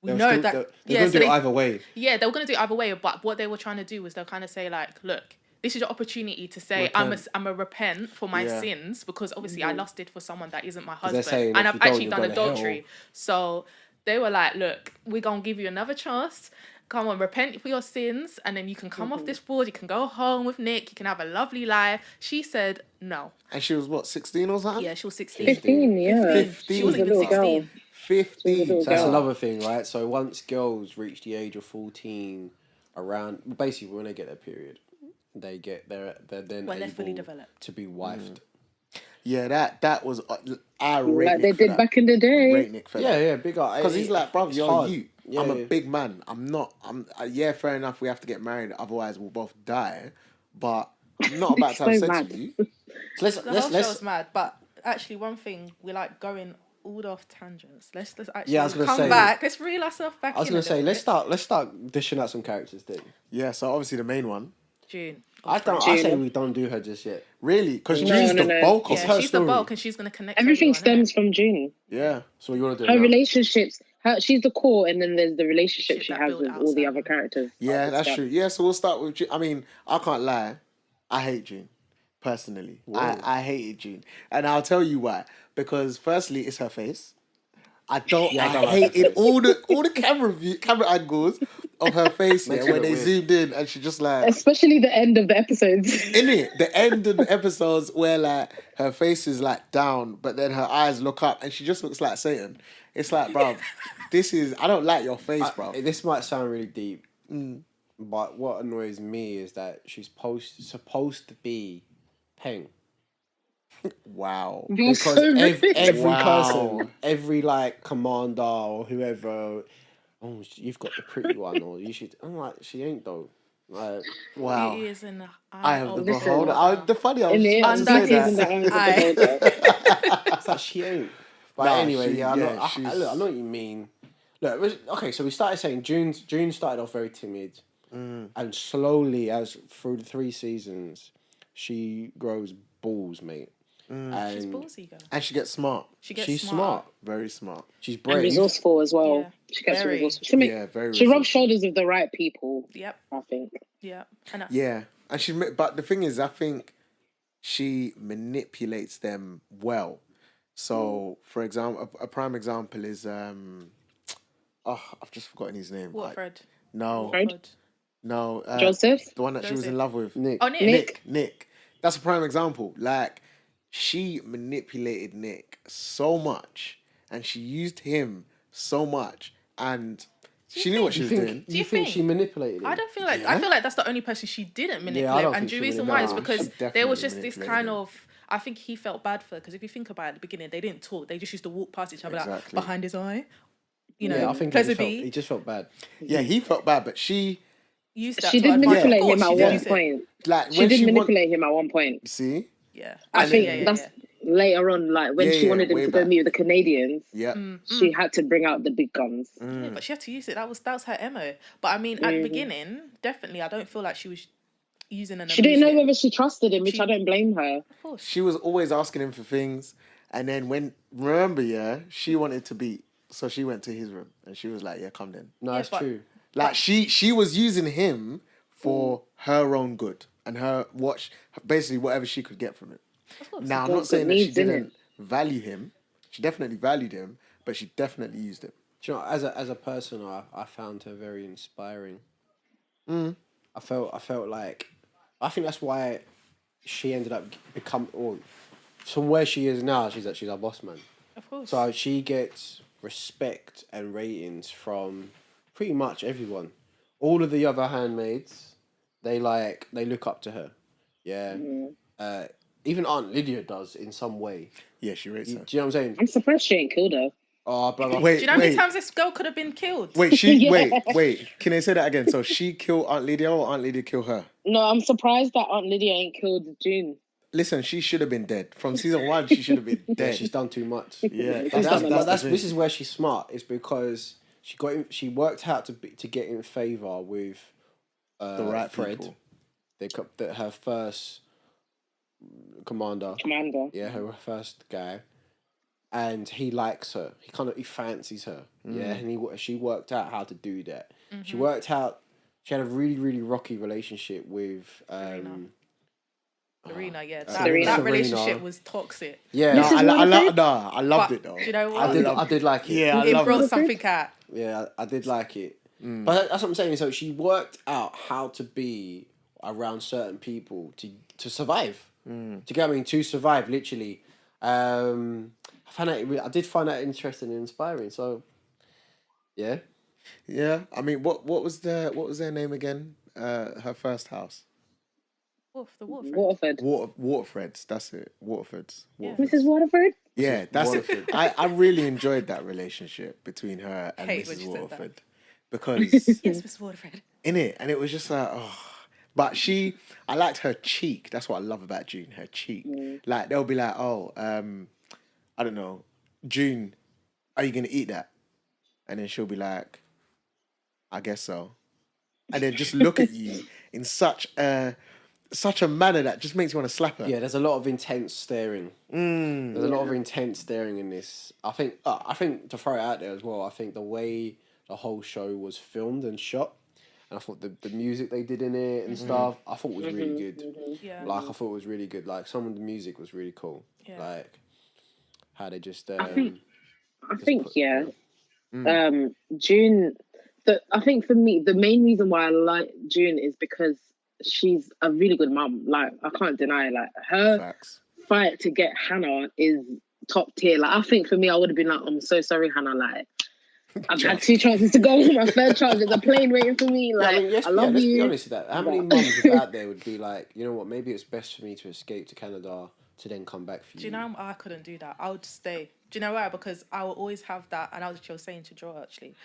we They were know still- that They're going to do it either way. Yeah, they were going to do it either way. But what they were trying to do was they'll kind of say like, look, this is your opportunity to say I'm a repent for my sins because obviously I lusted for someone that isn't my they're husband saying and if I've you don't, actually you're done going to hell. adultery. So they were like, look, we're gonna give you another chance. Come on, repent for your sins, and then you can come off this board. You can go home with Nick. You can have a lovely life. She said no. And she was what, 16 or something? Yeah, she was 16. 15, yeah. 15. She wasn't even Little girl. 16. 15. So that's girl. another thing, right? So once girls reach the age of 14, around basically when they get their period, they're then When they're fully able developed. to be wifed. Yeah, that was I rate Like they Nick for did that. back in the day. Rate Nick for that. Yeah, big up. Because he's like, bruv, it's you're hard. you. Yeah, I'm a yeah. big man. I'm not. Yeah, fair enough. We have to get married, otherwise we'll both die. But I'm not about to have So sex mad. with you. So The whole show was mad. But actually, one thing, we're like going all off tangents. Let's actually I was gonna come say- back. Let's reel ourselves back I was in. gonna say let's start dishing out some characters then. Yeah. So obviously the main one, June. I say we don't do her just yet. really, because No, June's no, the no. bulk of Yeah, her she's story. the bulk, and she's gonna connect. Everything everyone, stems from June. Yeah. So you want to do Her it now? relationships. She's the core, and then there's the relationship Shit she that has build with all the outside. other characters. Yeah, Other that's stuff. true. Yeah, so we'll start with June. I mean, I can't lie. I hate June, personally. I hated June. And I'll tell you why. Because firstly, it's her face. I don't. Yeah, I I don't like her hated face. all the camera angles of her face. Makes Yeah, it when look they weird. zoomed in and she just like Especially the end of the episodes. in it. The end of the episodes where like her face is like down, but then her eyes look up and she just looks like Satan. It's like, bruv, I don't like your face, bruv. This might sound really deep, but what annoys me is that she's supposed to be Peng. Wow. You're Because so rude. every Wow. person, every like commander or whoever, you've got the pretty one, or you should. I'm like, she ain't though. Like, Wow. It is in the I eye have of the the beholder. The funny, I was In just it, about to Under say his that. in the eyes of the beholder. it's like she ain't. But Nah, anyway, she- I know. yeah, she's- Look, I know what you mean. Look, okay. So we started saying June started off very timid, and slowly, as through the 3 seasons, she grows balls, mate. And She's ballsy, girl. And she gets smart. She gets she's smart. Very smart. She's And brave. resourceful as well. Yeah, She gets very. resourceful. Very She rubs resourceful. shoulders with the right people, Yep, I think. yep. And Yeah. And but the thing is, I think she manipulates them well. So, for example, a prime example is I've just forgotten his name. Watford. No, Watford. no. Joseph? the one that she was Joseph. in love with. Nick. Oh, Nick. Nick. That's a prime example. Like, she manipulated Nick so much, and she used him so much, and she knew what she was doing. Do you you think think? she manipulated him? I don't feel like I feel like that's the only person she didn't manipulate. I don't And think the she reason why is manipulated because him. She there was definitely just this manipulated kind him. of I think he felt bad for her because if you think about it at the beginning, they didn't talk. They just used to walk past each other like Exactly. behind his eye. You know, Yeah, I think pleasantly he just felt bad. Yeah, he felt bad, but she used that She to did advantage. manipulate Of course, him at she did one use it. point. like She when did she manipulate him at one point. see. Yeah, I think yeah, that's yeah. later on, like when Yeah, she yeah, wanted him way to go back. meet with the Canadians, Yeah. she had to bring out the big guns. Yeah, but she had to use it. That was her MO. But I mean, at the beginning, definitely, I don't feel like she was using an. She didn't know abusing it. whether she trusted him, which I don't blame her. Of course. She was always asking him for things, and then she wanted to beat, so she went to his room, and she was like, "Yeah, come then." No, Yeah, it's but- true. Like she was using him for her own good and basically whatever she could get from it. Of course. Now I'm Got not saying that she needs, innit? didn't value him. She definitely valued him, but she definitely used him. Do you know, as a person, I found her very inspiring. I felt like, I think that's why she ended up from where she is now. She's our boss man. Of course. So she gets respect and ratings from pretty much everyone. All of the other handmaids, they look up to her. Yeah. Even Aunt Lydia does in some way. Yeah, she rates her. Do you know what I'm saying? I'm surprised she ain't killed her. Oh, blah, blah. Wait, Do you know how many times this girl could have been killed? Wait, she Yeah. wait. Can I say that again? So she killed Aunt Lydia, or Aunt Lydia killed her? No, I'm surprised that Aunt Lydia ain't killed June. Listen, she should have been dead from season 1. She should have been Yeah, dead. she's done too much. Yeah, This is where she's smart. Is because she worked out to get in favor with the right Fred, people. her first commander. Yeah, her first guy, and he likes her. He fancies her. Yeah, and she worked out how to do that. She worked out. She had a really, really rocky relationship with Serena, yeah. Serena. That relationship was toxic. Yeah, This is I loved But it though. do you know what? I did like it. Yeah, I It loved brought it. something out. Yeah, I did like it. But that's what I'm saying. So she worked out how to be around certain people to survive. To get, to survive, literally. I did find that interesting and inspiring. So, yeah. Yeah, I mean, what was their name again? Her first house. The Waterford. Waterford. Waterfreds. That's it. Waterfords. Yeah. Mrs. Waterford? Yeah, that's it. I really enjoyed that relationship between her and Hate when Mrs. she said that. Waterford because Yes, Miss Waterford. in it, and it was just like, oh. But I liked her cheek. That's what I love about June. Her cheek. Like they'll be like, oh, I don't know, June, are you gonna eat that? And then she'll be like, I guess so. And then just look at you in such a manner that just makes you want to slap her. Yeah, there's a lot of intense staring. There's a lot of intense staring in this. I think to throw it out there as well, I think the way the whole show was filmed and shot, and I thought the music they did in it and stuff, I thought was really good. Yeah. Like, I thought it was really good. Like, some of the music was really cool. Yeah. Like, how they just... I I think June. I think for me, the main reason why I like June is because she's a really good mum. Like I can't deny, like her fight to get Hannah is top tier. Like I think for me, I would have been like, I'm so sorry, Hannah. Like I've had 2 chances to go. My third chance is a plane waiting for me. Like I love you. Let's be honest with that. How many mums out there would be like, you know what? Maybe it's best for me to escape to Canada to then come back for you. Do you know I couldn't do that? I would stay. Do you know why? Because I will always have that, and I was just saying to Joel actually.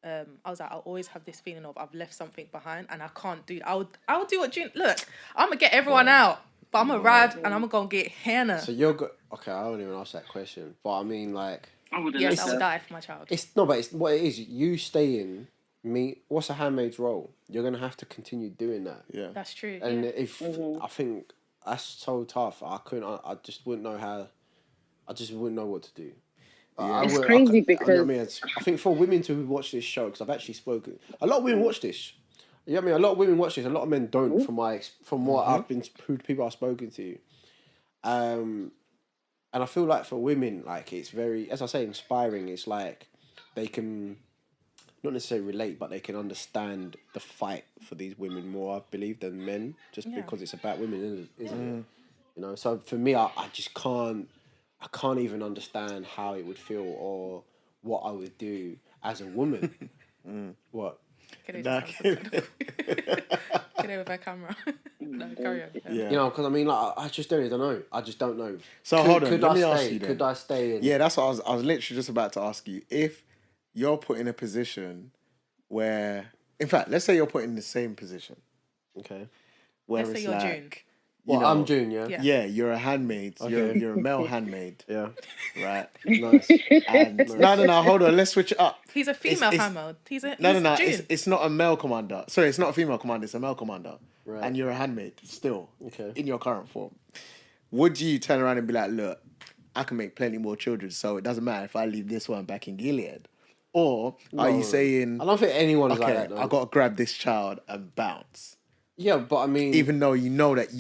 I was like, I'll always have this feeling of I've left something behind, and I can't do. I would do what June. Look, I'm gonna get everyone out, but I'm gonna ride, and I'm gonna go and get Hannah. So you're okay. I wouldn't even ask that question, but I mean, like, I would die for my child. It's what it is. You stay in. What's a handmaid's role? You're gonna have to continue doing that. Yeah, that's true. And if I think that's so tough, I just wouldn't know how. I just wouldn't know what to do. It's crazy because I think for women to watch this show, because I've actually spoken, a lot of women watch this. You know what I mean? A lot of women watch this. A lot of men don't. From what I've been, people I've spoken to, and I feel like for women, like it's very, as I say, inspiring. It's like they can not necessarily relate, but they can understand the fight for these women more, I believe, than men, just because it's about women, isn't it? You know. So for me, I just can't. I can't even understand how it would feel or what I would do as a woman. What? Get over my camera. No, carry on. Yeah. You know, because I mean, like, I just don't know. I just don't know. So hold on, let me ask you then. Could I stay in? Yeah, that's what I was literally just about to ask you. If you're put in a position where, in fact, let's say you're put in the same position. Okay. Where let's say you're June. I'm June, yeah? Yeah, you're a handmaid. Okay. You're a male handmaid. Yeah. Right. Nice. And no, hold on. Let's switch it up. He's a female handmaid. He's June. It's not a male commander. Sorry, it's not a female commander. It's a male commander. Right. And you're a handmaid still. Okay. In your current form. Would you turn around and be like, look, I can make plenty more children, so it doesn't matter if I leave this one back in Gilead? Or are you saying... I don't think anyone is like that, though. I got to grab this child and bounce. Yeah, but I mean... Even though you know that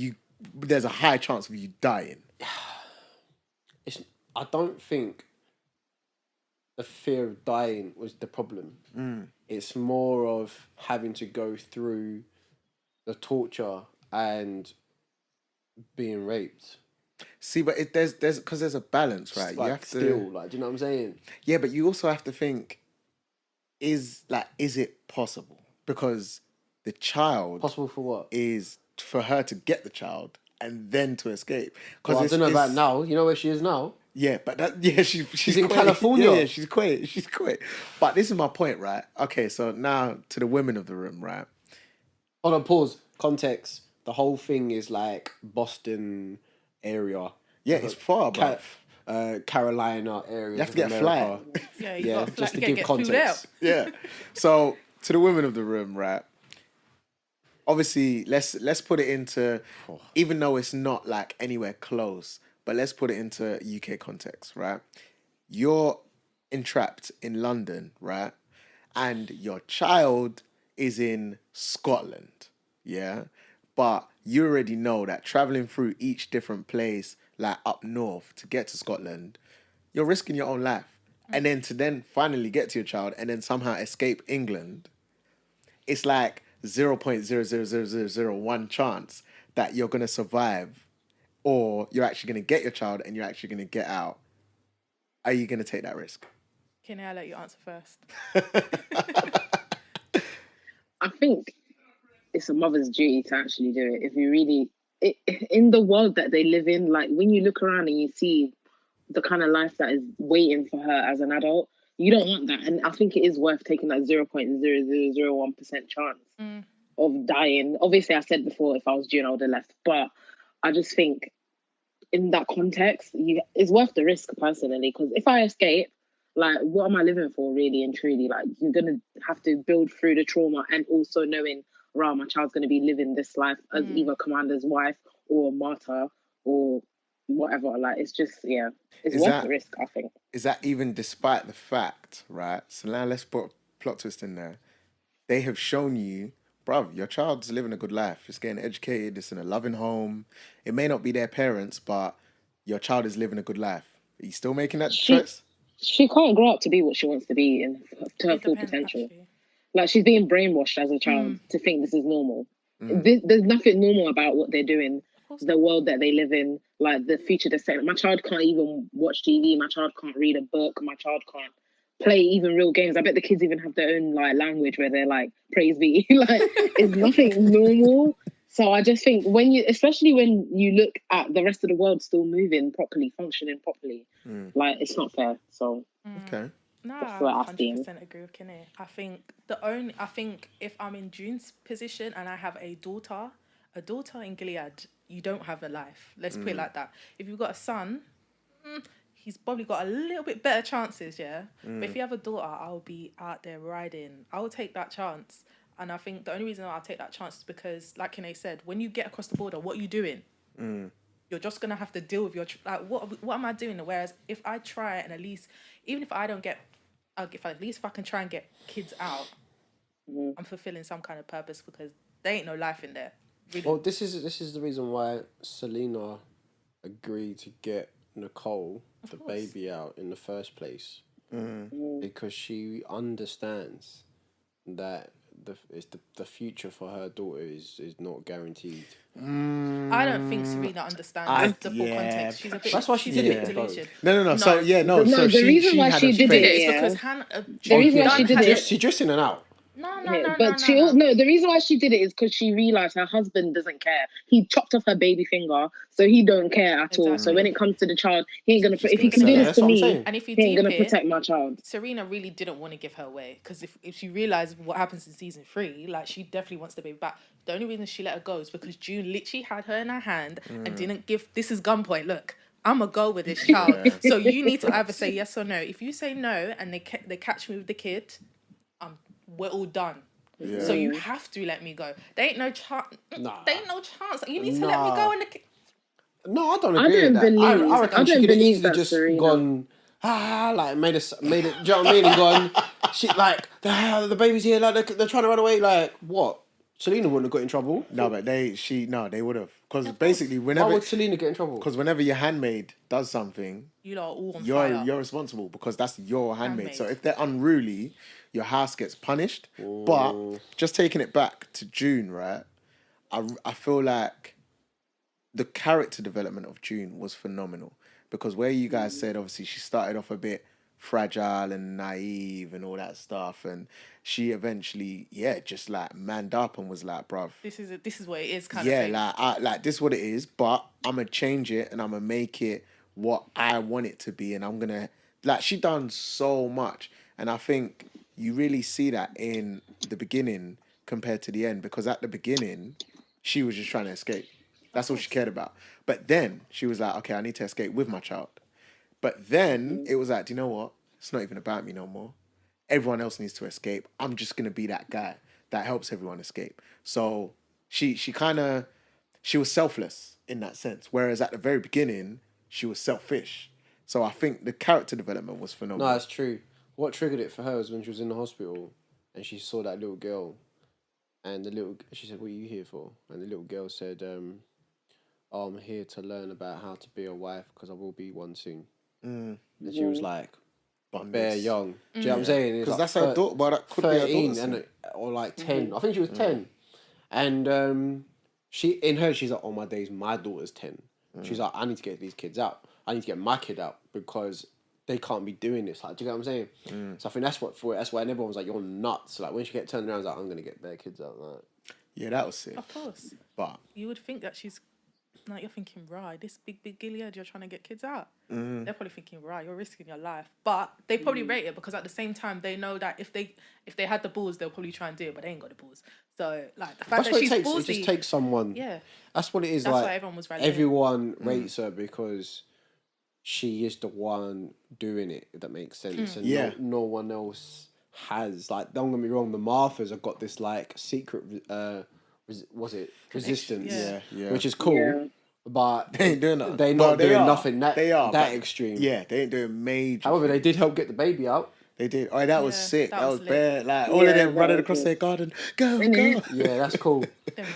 there's a high chance of you dying. I don't think the fear of dying was the problem. It's more of having to go through the torture and being raped. See, but there's because there's a balance, right? Like, you have to do you know what I'm saying? Yeah, but you also have to think: is it possible? Because the child possible for what is for her to get the child and then to escape. Because I don't know about now. You know where she is now? Yeah, but she's in California. Yeah, she's quit. But this is my point, right? Okay, so now to the women of the room, right? Hold on, pause. Context. The whole thing is like Boston area. Yeah, it's far, bro. Carolina area. You have to get a flight. Yeah, just to give context. Yeah. So to the women of the room, right? Obviously, let's put it into, even though it's not like anywhere close, but let's put it into UK context, right? You're entrapped in London, right? And your child is in Scotland, yeah? But you already know that traveling through each different place, like up north to get to Scotland, you're risking your own life. And then finally get to your child and then somehow escape England, it's like 0.00001 chance that you're going to survive or you're actually going to get your child and you're actually going to get out. Are you going to take that risk? Can I let you answer first? I think it's a mother's duty to actually do it. If you really... in the world that they live in, like when you look around and you see the kind of life that is waiting for her as an adult, you don't want that. And I think it is worth taking that 0.0001% chance of dying. Obviously, I said before, if I was June, I would have left. But I just think in that context, it's worth the risk personally. Because if I escape, like, what am I living for really and truly? Like, you're going to have to build through the trauma and also knowing, right, my child's going to be living this life as either commander's wife or a martyr or whatever. Like, it's just, it's worth the risk, I think. Is that even despite the fact, right? So now let's put a plot twist in there. They have shown you, bruv, your child's living a good life. It's getting educated. It's in a loving home. It may not be their parents, but your child is living a good life. Are you still making that choice? She can't grow up to be what she wants to be to her full potential. Actually. Like, she's being brainwashed as a child to think this is normal. There's nothing normal about what they're doing, the world that they live in, like the future they're setting. My child can't even watch TV. My child can't read a book. My child can't play even real games. I bet the kids even have their own like language where they're like, praise be. Like, it's nothing normal. So I just think especially when you look at the rest of the world still moving properly, functioning properly, like, it's not fair. So Okay. No, that's what I I think. 100% agree with Kinney. I think if I'm in June's position and I have a daughter in Gilead, you don't have a life. Let's put it like that. If you've got a son, he's probably got a little bit better chances, yeah? But if you have a daughter, I'll be out there riding. I'll take that chance. And I think the only reason I'll take that chance is because, like Kinney said, when you get across the border, what are you doing? You're just going to have to deal with what am I doing? Whereas if I try and at least, even if I don't get, if I can try and get kids out, I'm fulfilling some kind of purpose because there ain't no life in there. Really. Well, this is the reason why Selena agreed to get Nicole, the baby, out in the first place, because she understands that the future for her daughter is not guaranteed. I don't think Serena understands the full context. She's a bit. That's why she's a bit delusional. No. So yeah, no. No, So the reason why she did it is because the reason why she did it. She just in and out. No. The reason why she did it is because she realized her husband doesn't care. He chopped off her baby finger, so he don't care at all. So when it comes to the child, he ain't gonna. If he can do this to me, and if you he ain't gonna protect my child. Serena really didn't want to give her away because if she realized what happens in season 3, like, she definitely wants the baby back. The only reason she let her go is because June literally had her in her hand and didn't give. This is gunpoint. Look, I'm gonna go with this child. So you need to either say yes or no. If you say no and they catch me with the kid, we're all done. Yeah. So you have to let me go. There ain't no chance. There ain't no chance. You need to let me go. No, I don't agree with that. I reckon she could have easily just gone, like made it. Do you know what I mean? And gone, shit, like the baby's here, like they're trying to run away. Like what? Selena wouldn't have got in trouble. No, but they would have, because basically whenever. Why would Selena get in trouble? Because whenever your handmaid does something, you lot are all on fire. You're responsible because that's your handmaid. So if they're unruly, your house gets punished. Ooh. But just taking it back to June, right? I feel like the character development of June was phenomenal, because where you guys said obviously she started off a bit fragile and naive and all that stuff, and she eventually just like manned up and was like, bruv, this is what it is, kind of thing. like this is what it is, but I'm gonna change it and I'm gonna make it what I want it to be, and I'm gonna, like, she done so much. And I think you really see that in the beginning compared to the end, because at the beginning she was just trying to escape. That's all she cared about. But then she was like, okay, I need to escape with my child. But then it was like, do you know what? It's not even about me no more. Everyone else needs to escape. I'm just going to be that guy that helps everyone escape. So she was selfless in that sense. Whereas at the very beginning, she was selfish. So I think the character development was phenomenal. No, that's true. What triggered it for her was when she was in the hospital and she saw that little girl, and she said, what are you here for? And the little girl said, I'm here to learn about how to be a wife because I will be one soon. And she was like, bare young. Do you know what I'm saying? Because that's her daughter, but that could 13 be her daughter. Or like 10. I think she was 10. And she's like, oh my days, my daughter's 10. She's like, I need to get these kids out. I need to get my kid out because they can't be doing this. Like, do you get what I'm saying? So I think that's why everyone was like, you're nuts. Like, when she get turned around, I was like, I'm going to get their kids out. Like, yeah, that was sick. Of course. But you would think that she's, like, you're thinking, right, this big Gilead, you're trying to get kids out. They're probably thinking, right, you're risking your life. But they probably rate it because at the same time, they know that if they had the balls, they'll probably try and do it, but they ain't got the balls. So, like, the fact that she's ballsy... It just takes someone. Yeah. That's what it is. That's like, why everyone was rallying. Everyone rates her because she is the one doing it, if that makes sense. And no one else has. Like, don't get me wrong, the Marthas have got this, like, secret... resistance, which is cool, but they ain't doing nothing. They're not doing nothing that extreme. Yeah, they ain't doing major. However, they did help get the baby out. They did. Oh, that was sick. That was bad. Like all of them running across their garden. Go. Yeah, that's cool.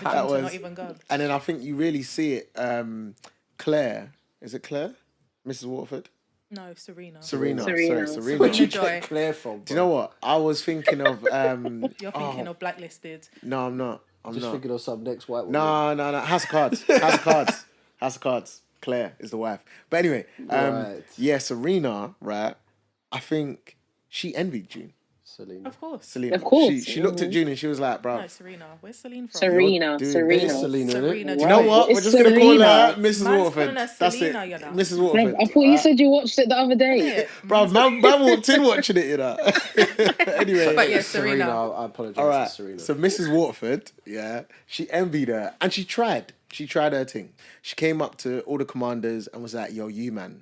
That was not even go. And then I think you really see it. Claire, is it Claire? Mrs. Waterford. No, Serena. Serena. Serena. Sorry, Serena. Where'd you Joy. get Claire from? Do you know what? I was thinking of... You're thinking of Blacklisted. No, I'm not. I'm Just not. thinking of some next white woman. No. House of Cards. House of Cards. House of Cards. Claire is the wife. But anyway, Right. yeah, Serena, right? I think she envied June. Selena. Of course. Selena. Of course. She looked at June and she was like, bro. No, Serena. Where's Celine from? Serena. doing Serena. It's Selena, isn't it? Serena. Do you know what? It's We're just going to call her Serena. Mrs. Man's Waterford. calling her That's it. Selena, you know. Mrs. No, Waterford. I thought you said you watched it the other day. Bro, man walked in watching it, you know. Anyway. But yeah, Serena. Serena. I apologize All right. to Serena. So Mrs. Waterford, yeah, she envied her and she tried. She tried her thing. She came up to all the commanders and was like, yo, you man,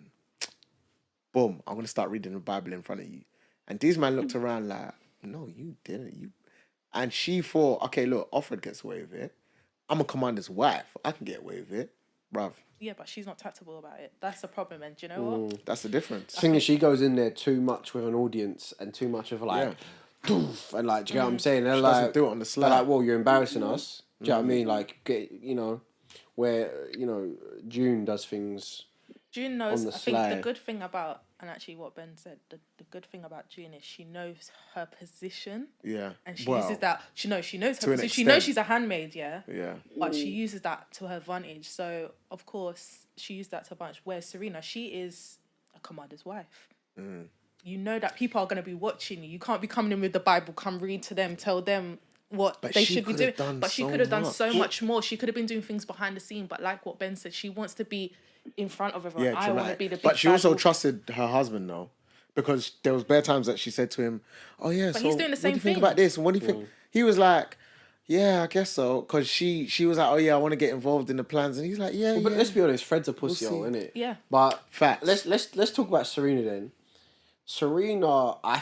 boom, I'm going to start reading the Bible in front of you. And these man looked around like, no, you didn't. And she thought, okay, look, Offred gets away with it. I'm a commander's wife. I can get away with it. Bruv, Yeah, but she's not tactable about it. That's the problem. And do you know what? that's the difference. Thing is, she goes in there too much with an audience and too much of like, doof, and like, do you get what I'm saying? They're She like, doesn't do it on the they're slide. like, well, you're embarrassing us. Do you know what I mean? Like, where June does things. June knows. On the I think sly. the good thing about, and actually what Ben said, the good thing about June is she knows her position. Yeah. And she Well, uses that. She knows her to an position. She knows extent. she's a handmaid, yeah. Yeah. But she uses that to her advantage. So of course she used that to her advantage. Whereas Serena, she is a commander's wife. You know that people are going to be watching you. You can't be coming in with the Bible. Come read to them. Tell them what But they she should be could doing. have done But she so could have done so much. much more. She could have been doing things behind the scene. But like what Ben said, she wants to be in front of everyone. Yeah, I want to dramatic. be the big But she bad also wolf. trusted her husband though, because there was bare times that she said to him, "Oh yeah, But so he's doing the what do same you think thing. about this? And what do you think?" He was like, "Yeah, I guess so," because she was like, "Oh yeah, I want to get involved in the plans," and he's like, "Yeah, But yeah." let's be honest, Fred's a pussy, see. isn't it? Yeah. But Facts. Let's talk about Serena then. Serena, I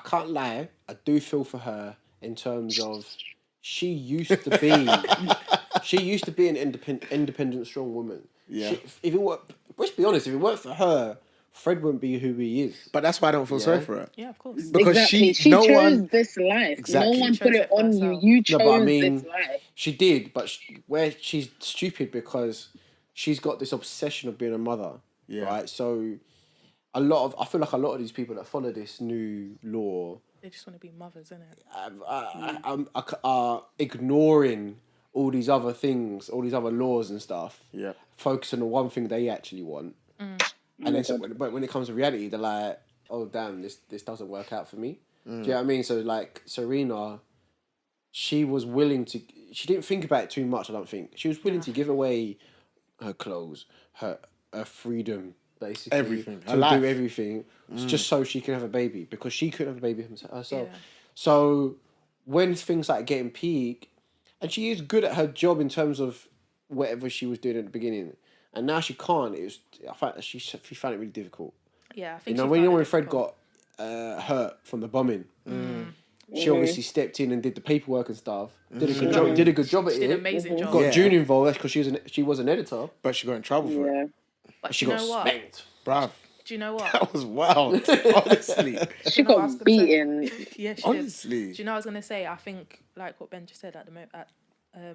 can't lie, I do feel for her in terms of she used to be an independent strong woman. Yeah. If it were, let's be honest, if it weren't for her, Fred wouldn't be who he is. But that's why I don't feel sorry for her. Yeah, of course. Because Exactly. she no chose one- this life. Exactly. No one She put chose it it for on you. herself. You No, chose but I mean, this life. she did, but where she's stupid because she's got this obsession of being a mother. Yeah. Right. So I feel like a lot of these people that follow this new law They just want to be mothers, innit? are ignoring all these other things, all these other laws and stuff. Yeah. Focusing on one thing they actually want. And then, but when it comes to reality, they're like, "Oh damn, this doesn't work out for me." Do you know what I mean? So like Serena, she was willing to. She didn't think about it too much. I don't think she was willing to give away her clothes, her freedom, basically Everything, her to life. do everything, just so she could have a baby because she couldn't have a baby herself. Yeah. So when things like getting peak, and she is good at her job in terms of whatever she was doing at the beginning, and now she can't. I found she found it really difficult. Yeah, I think When Fred got hurt from the bombing, she obviously stepped in and did the paperwork and stuff. Did a good job. Did a good job at She did it. an amazing job. Got Yeah. June involved because she was an editor. But she got in trouble for it. Yeah. But She you got know what? spanked. Bruv, Do you know what? that was wild. Honestly. She You know what I was got gonna say? beaten. Yeah, she Honestly. did. Do you know what I was gonna say? I think like what Ben just said at the moment.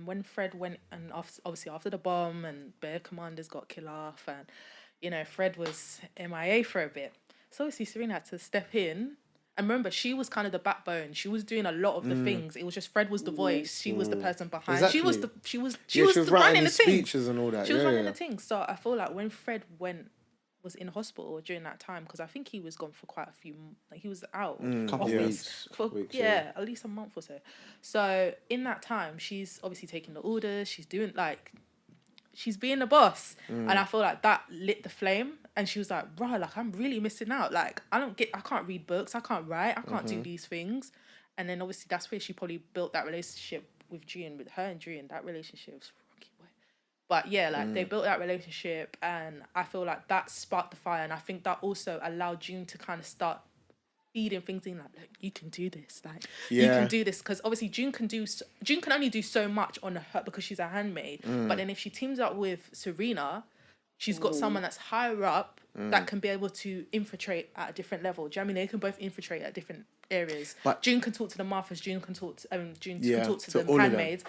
When Fred went and obviously after the bomb and Bear Commanders got killed off and Fred was MIA for a bit. So obviously Serena had to step in. And remember, she was kind of the backbone. She was doing a lot of the things. It was just Fred was the voice. She was the person behind. Exactly. She was She was running writing the the thing. speeches and all that. She was yeah, running yeah. the thing. So I feel like when Fred was in hospital during that time, because I think he was gone for quite a few, like he was out Couple of of yeah. weeks. for at least a month or so. So in that time, she's obviously taking the orders. She's doing she's being the boss, and I feel like that lit the flame. And she was like, "Bro, like I'm really missing out. Like I can't read books. I can't write. I can't do these things." And then obviously that's where she probably built that relationship with June, with her and June. That relationship was rocky boy. But yeah, like they built that relationship, and I feel like that sparked the fire. And I think that also allowed June to kind of start feeding things in, like, look, you can do this, like you Yeah. can do this, because obviously June can only do so much on her because she's a handmaid. But then if she teams up with Serena, she's got someone that's higher up that can be able to infiltrate at a different level. Do you know what I mean? They can both infiltrate at different areas. But- June can talk to the Marthas, June can talk to Yeah, can talk to to the all of them. handmaids.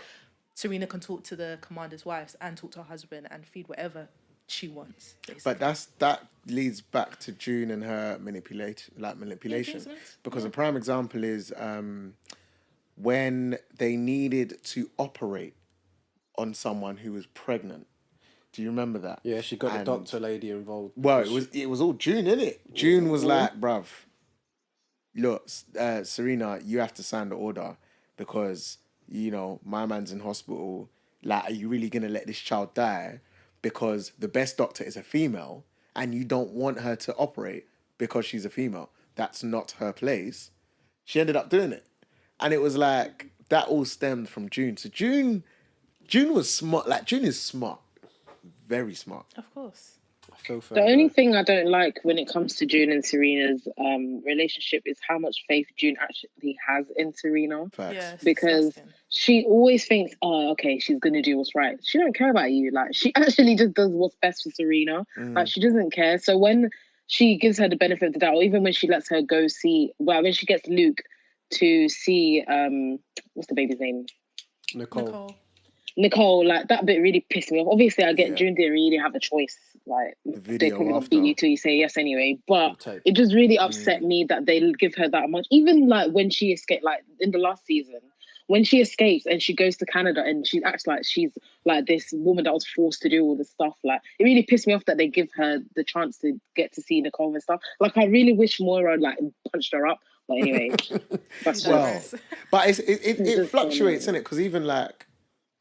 Serena can talk to the commander's wives and talk to her husband and feed whatever she wants. Basically. But that leads back to June and her manipulation. Because a prime example is when they needed to operate on someone who was pregnant. Do you remember that? Yeah, she got the doctor lady involved. Well, it was all June, innit? June was like, bruv, look, Serena, you have to sign the order because, you know, my man's in hospital. Like, are you really going to let this child die? Because the best doctor is a female and you don't want her to operate because she's a female. That's not her place. She ended up doing it. And it was like, that all stemmed from June. So June was smart. Like, June is smart. Very smart. Of course. The only thing I don't like when it comes to June and Serena's relationship is how much faith June actually has in Serena. Facts. Yeah, because disgusting. she always thinks, oh, okay, she's going to do what's right. She don't care about you. Like, she actually just does what's best for Serena. Like, she doesn't care. So when she gives her the benefit of the doubt, or even when she lets her go see, well, when she gets Luke to see, what's the baby's name? Nicole, like, that bit really pissed me off. Obviously, I get June didn't really have a choice. Like, they probably gonna beat you till you say yes anyway. But it just really upset me that they give her that much. Even, like, when she escaped, like, in the last season, when she escapes and she goes to Canada and she acts like she's, like, this woman that was forced to do all this stuff. Like, it really pissed me off that they give her the chance to get to see Nicole and stuff. Like, I really wish Moira, like, punched her up. But anyway, that's but it fluctuates, innit? Because even, like,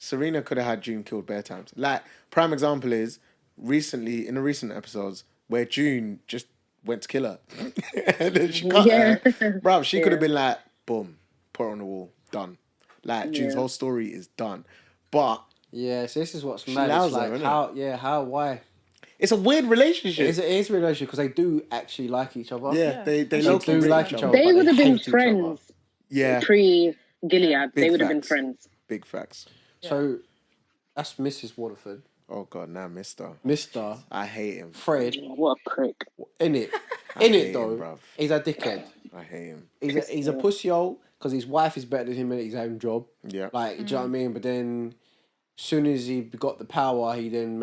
Serena could have had June killed bare times. Like, prime example is in the recent episodes where June just went to kill her. And then she cut her. Bruv, she could have been like, boom, put her on the wall, done. Like, June's whole story is done. But yeah, so this is what's mad. It's like, why? It's a weird relationship. It is a relationship because they do actually like each other. Yeah, they do like each other. They would have been friends. Yeah. Pre-Gilead, they would have been friends. Big facts. Yeah. So that's Mrs. Waterford. Oh God, now Mister. I hate him. Fred. What a prick. In it though, he's a dickhead. I hate him. He's a pussyhole because his wife is better than him at his own job. Yeah. Like, do you know what I mean? But then, as soon as he got the power, he then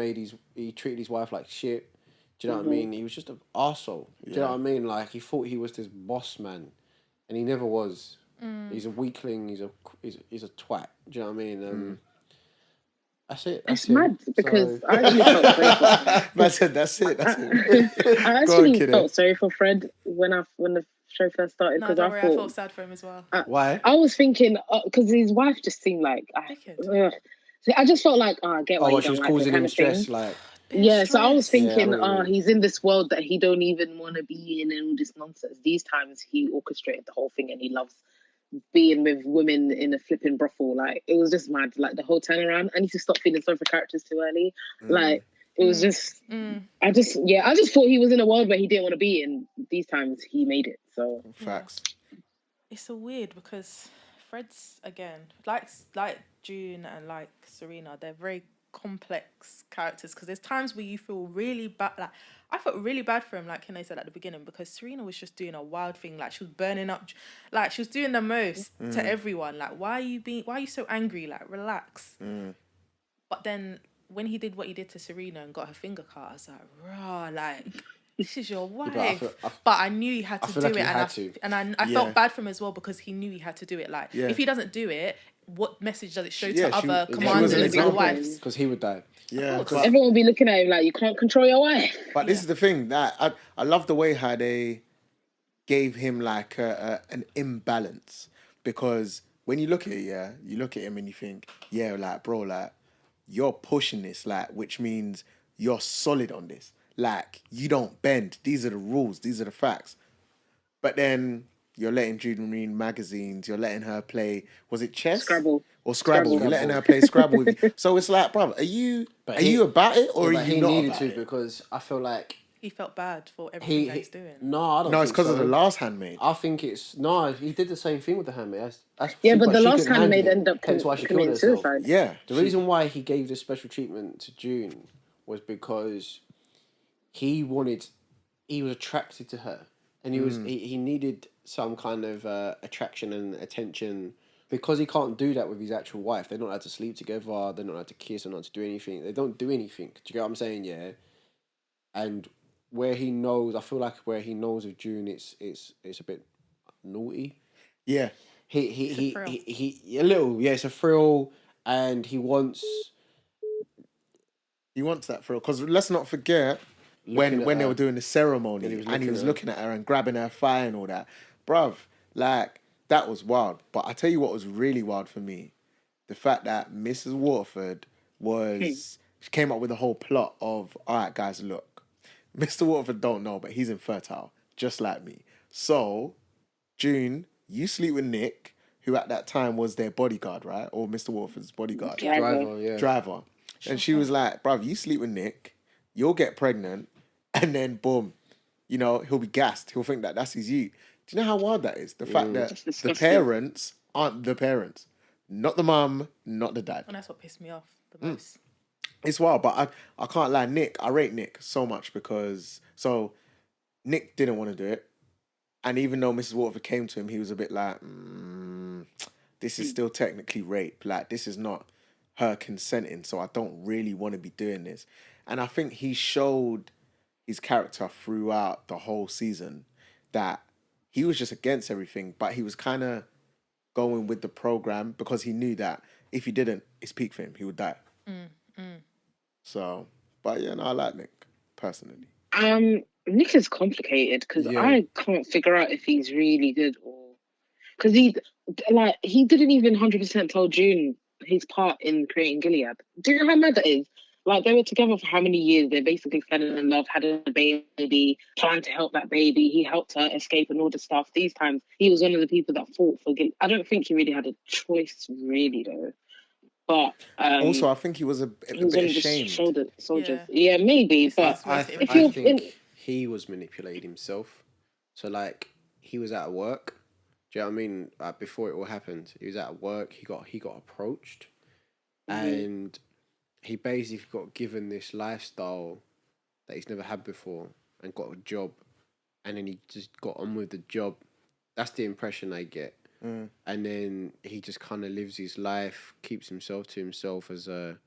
he treated his wife like shit. Do you know what I mean? He was just an arsehole. Do you know what I mean? Like, he thought he was this boss man, and he never was. He's a weakling. He's a twat. Do you know what I mean? That's it. It's mad because I actually felt sorry for That's it. I actually felt sorry for Fred when the show first started because I felt sad for him as well. Why? I was thinking because his wife just seemed like I just felt like I get why you she don't was like causing kind him of stress, thing. like. Yeah, so I was thinking, really. He's in this world that he don't even want to be in and all this nonsense. These times he orchestrated the whole thing and he loves being with women in a flipping brothel. Like, it was just mad. Like, the whole turnaround. I need to stop feeling sorry for characters too early. Like, it was just, I just thought he was in a world where he didn't want to be in. These times he made it. So facts. It's so weird because Fred's, again, like June and like Serena, they're very complex characters because there's times where you feel really bad. Like, I felt really bad for him, like Kene said at the beginning, because Serena was just doing a wild thing. Like, she was burning up, like, she was doing the most to everyone. Like, why are you so angry? Like, relax. But then when he did what he did to Serena and got her finger cut, I was like, rah, like, this is your wife. But I knew he had to do it, and I felt bad for him as well because he knew he had to do it. Like, if he doesn't do it, what message does it show to other commanders and wives? Because he would die. Yeah, everyone will be looking at him like, you can't control your wife. But this is the thing that I love the way how they gave him like an imbalance, because when you look at it, you look at him and you think, like, bro, like, you're pushing this, like, which means you're solid on this. Like, you don't bend. These are the rules. These are the facts. But then you're letting Jude read magazines. You're letting her play, was it chess? Scrabble. You're letting her play Scrabble with you. So it's like, brother, are you about it or are you not needed about to it? Because I feel like he felt bad for everything he's doing. No, I don't. No, it's because of the last Handmaid. I think it's he did the same thing with the Handmaid. But the last Handmaid ended up committing suicide. Yeah, the reason why he gave this special treatment to June was because he was attracted to her, and he needed some kind of attraction and attention. Because he can't do that with his actual wife. They're not allowed to sleep together. They're not allowed to kiss. They're not allowed to do anything. They don't do anything. Do you get what I'm saying? Yeah. and where he knows, I feel like where he knows of June, it's a bit naughty. Yeah. He a little, yeah, it's a thrill, and he wants that for because let's not forget Looking when at they her. were doing the ceremony And he was looking at her and grabbing her thigh and all that, bruv. Like that was wild. But I tell you what was really wild for me, the fact that Mrs. Waterford she came up with a whole plot of, all right, guys, look, Mr. Waterford don't know, but he's infertile, just like me. So, June, you sleep with Nick, who at that time was their bodyguard, right? Or Mr. Waterford's bodyguard. driver, yeah. Driver. And she was like, bruv, you sleep with Nick, you'll get pregnant, and then boom, you know, he'll be gassed. He'll think that that's his you. Do you know how wild that is? The fact that the parents aren't the parents. Not the mum, not the dad. And that's what pissed me off the most. It's wild, but I can't lie. I rate Nick so much because... So, Nick didn't want to do it. And even though Mrs. Waterford came to him, he was a bit like, this is still technically rape. Like, this is not her consenting, so I don't really want to be doing this. And I think he showed his character throughout the whole season that he was just against everything, but he was kind of going with the program because he knew that if he didn't, it's peak for him. He would die. So, but yeah, no, I like Nick, personally. Nick is complicated because I can't figure out if he's really good or... Because he didn't even 100% tell June his part in creating Gilead. Do you know how mad that is? Like, they were together for how many years? They basically fell in love, had a baby, trying to help that baby. He helped her escape and all the stuff. These times, he was one of the people that fought for Gilead. I don't think he really had a choice, really, though. But also, I think he was a bit ashamed. Soldiers. Yeah, maybe. But I think he was manipulating himself. So, like, he was at work. Do you know what I mean? Like, before it all happened, he was at work. He got approached, and he basically got given this lifestyle that he's never had before, and got a job, and then he just got on with the job. That's the impression I get. And then he just kind of lives his life, keeps himself to himself as a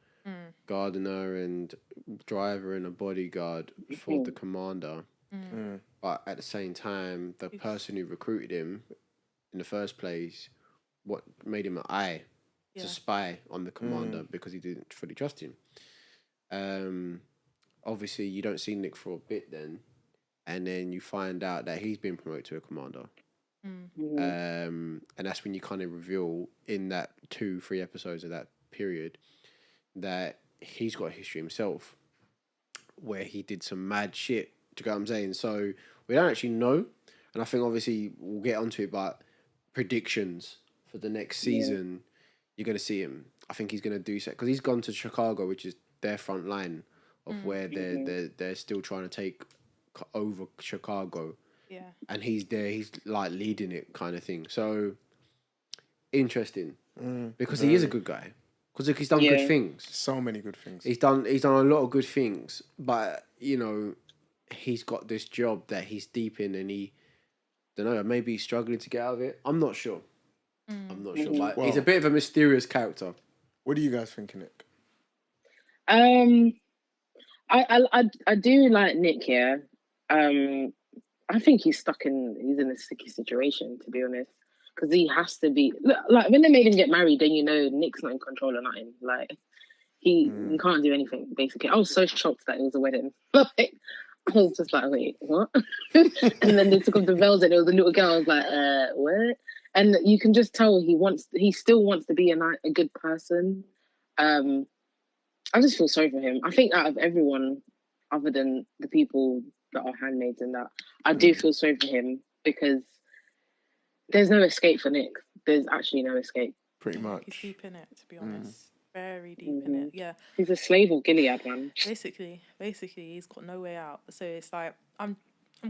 gardener and driver and a bodyguard for the commander. But at the same time, the person who recruited him in the first place, what made him an eye to spy on the commander because he didn't fully trust him. Obviously, you don't see Nick for a bit then, and then you find out that he's been promoted to a commander. And that's when you kind of reveal in that 2-3 episodes of that period that he's got a history himself where he did some mad shit. Do you get what I'm saying? So we don't actually know, and I think obviously we'll get onto it, but predictions for the next season, you're going to see him. I think he's going to do so because he's gone to Chicago, which is their front line of where they're still trying to take over Chicago. Yeah. And he's there, he's like leading it kind of thing. So, interesting. Because he is a good guy. Because he's done good things. So many good things. He's done a lot of good things. But, you know, he's got this job that he's deep in and he, don't know, maybe he's struggling to get out of it. I'm not sure. I'm not sure. But he's a bit of a mysterious character. What do you guys think, Nick? I do like Nick here. I think he's in a sticky situation, to be honest, because he has to be. Like, when they made him get married, then you know Nick's not in control of nothing. Like, he can't do anything, basically. I was so shocked that it was a wedding. Like, I was just like, wait, what? And then they took off the veils and it was a little girl. I was like, what? And you can just tell he still wants to be a good person. I just feel sorry for him. I think out of everyone, other than the people that are handmaids and that, I do feel sorry for him because there's no escape for Nick. There's actually no escape. Pretty much. He's deep in it, to be honest. Very deep in it. Yeah. He's a slave of Gilead, man. Basically, he's got no way out. So it's like I'm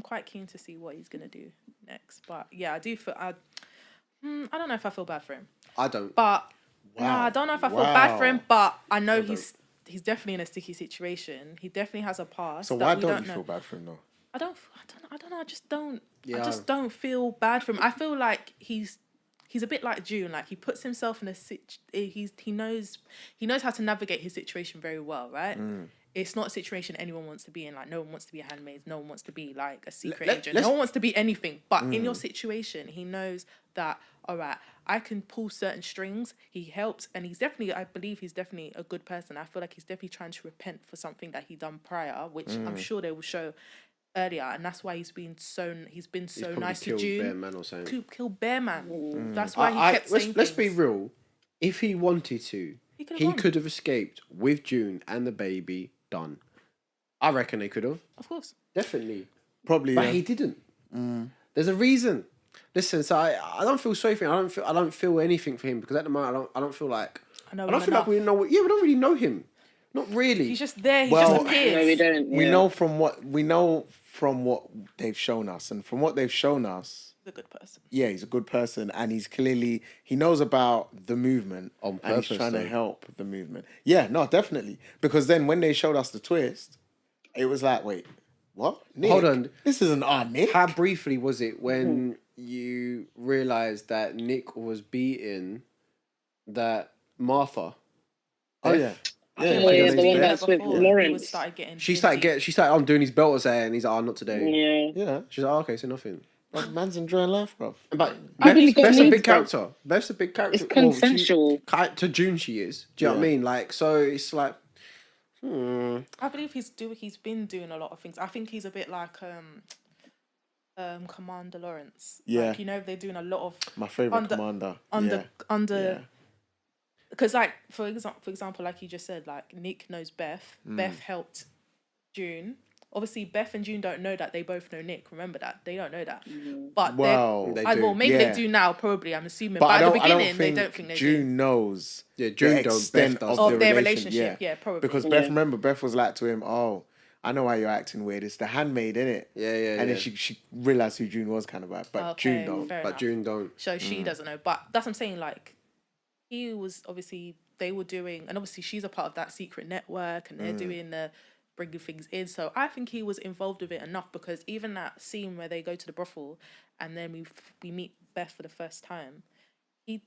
quite keen to see what he's gonna do next. But yeah, I do feel I don't know if I feel bad for him. I don't. But no, I don't know if I feel bad for him. But I know he's definitely in a sticky situation. He definitely has a past. So why don't you feel bad for him though? I don't know. I just don't. Yeah. I just don't feel bad for him. I feel like he's he's a bit like June. Like he puts himself in a he knows how to navigate his situation very well, right? It's not a situation anyone wants to be in. Like no one wants to be a handmaid. No one wants to be like a secret agent. No one wants to be anything. But in your situation, he knows that, all right, I can pull certain strings. He helps, and I believe he's definitely a good person. I feel like he's definitely trying to repent for something that he done prior, which I'm sure they will show earlier, and that's why he's been so nice to June. Bear Man or something. Kill Bear Man. That's why he kept saying let's be real. If he wanted to, he could have escaped with June and the baby. Done. I reckon they could have. Of course. Definitely. Probably. But he didn't. There's a reason. Listen, so I don't feel sorry for him. I don't feel anything for him because at the moment I don't feel like I don't feel like we know. We don't really know him. Not really. He's just there. He just appears. No, we don't. We know from what they've shown us, and from what they've shown us, he's a good person. Yeah, he's a good person, and he knows about the movement on purpose, and he's trying to help the movement. Yeah, no, definitely. Because then when they showed us the twist, it was like, wait, what? Nick? Hold on, this isn't our Nick. How briefly was it when you realised that Nick was beating that Martha? Oh yeah. Yeah, the one that's with Lawrence. She started undoing his belt and he's like, oh, not today. Yeah. She's like, oh, okay, so nothing. Like, man's enjoying life, bro. But Beth's a big character. Beth's a big character. It's consensual. To June, she is. Do you know what I mean? Like, so it's like, I believe he's been doing a lot of things. I think he's a bit like Commander Lawrence. Yeah. Like, they're doing a lot of my favorite commander. Because, like, for example, like you just said, like, Nick knows Beth. Beth helped June. Obviously, Beth and June don't know that they both know Nick. Remember that. They don't know that. But they do. Well, maybe they do now, probably, I'm assuming. But at the beginning, they don't think they do. June knows June the extent of their relationship. Yeah, probably. Because Beth was like to him, oh, I know why you're acting weird. It's the handmaid, innit? Yeah. And then she realised who June was kind of like, but June don't. But June don't. So she doesn't know. But that's what I'm saying, like, he was obviously, they were doing, and obviously she's a part of that secret network, and they're doing the bringing things in. So I think he was involved with it enough, because even that scene where they go to the brothel and then we meet Beth for the first time,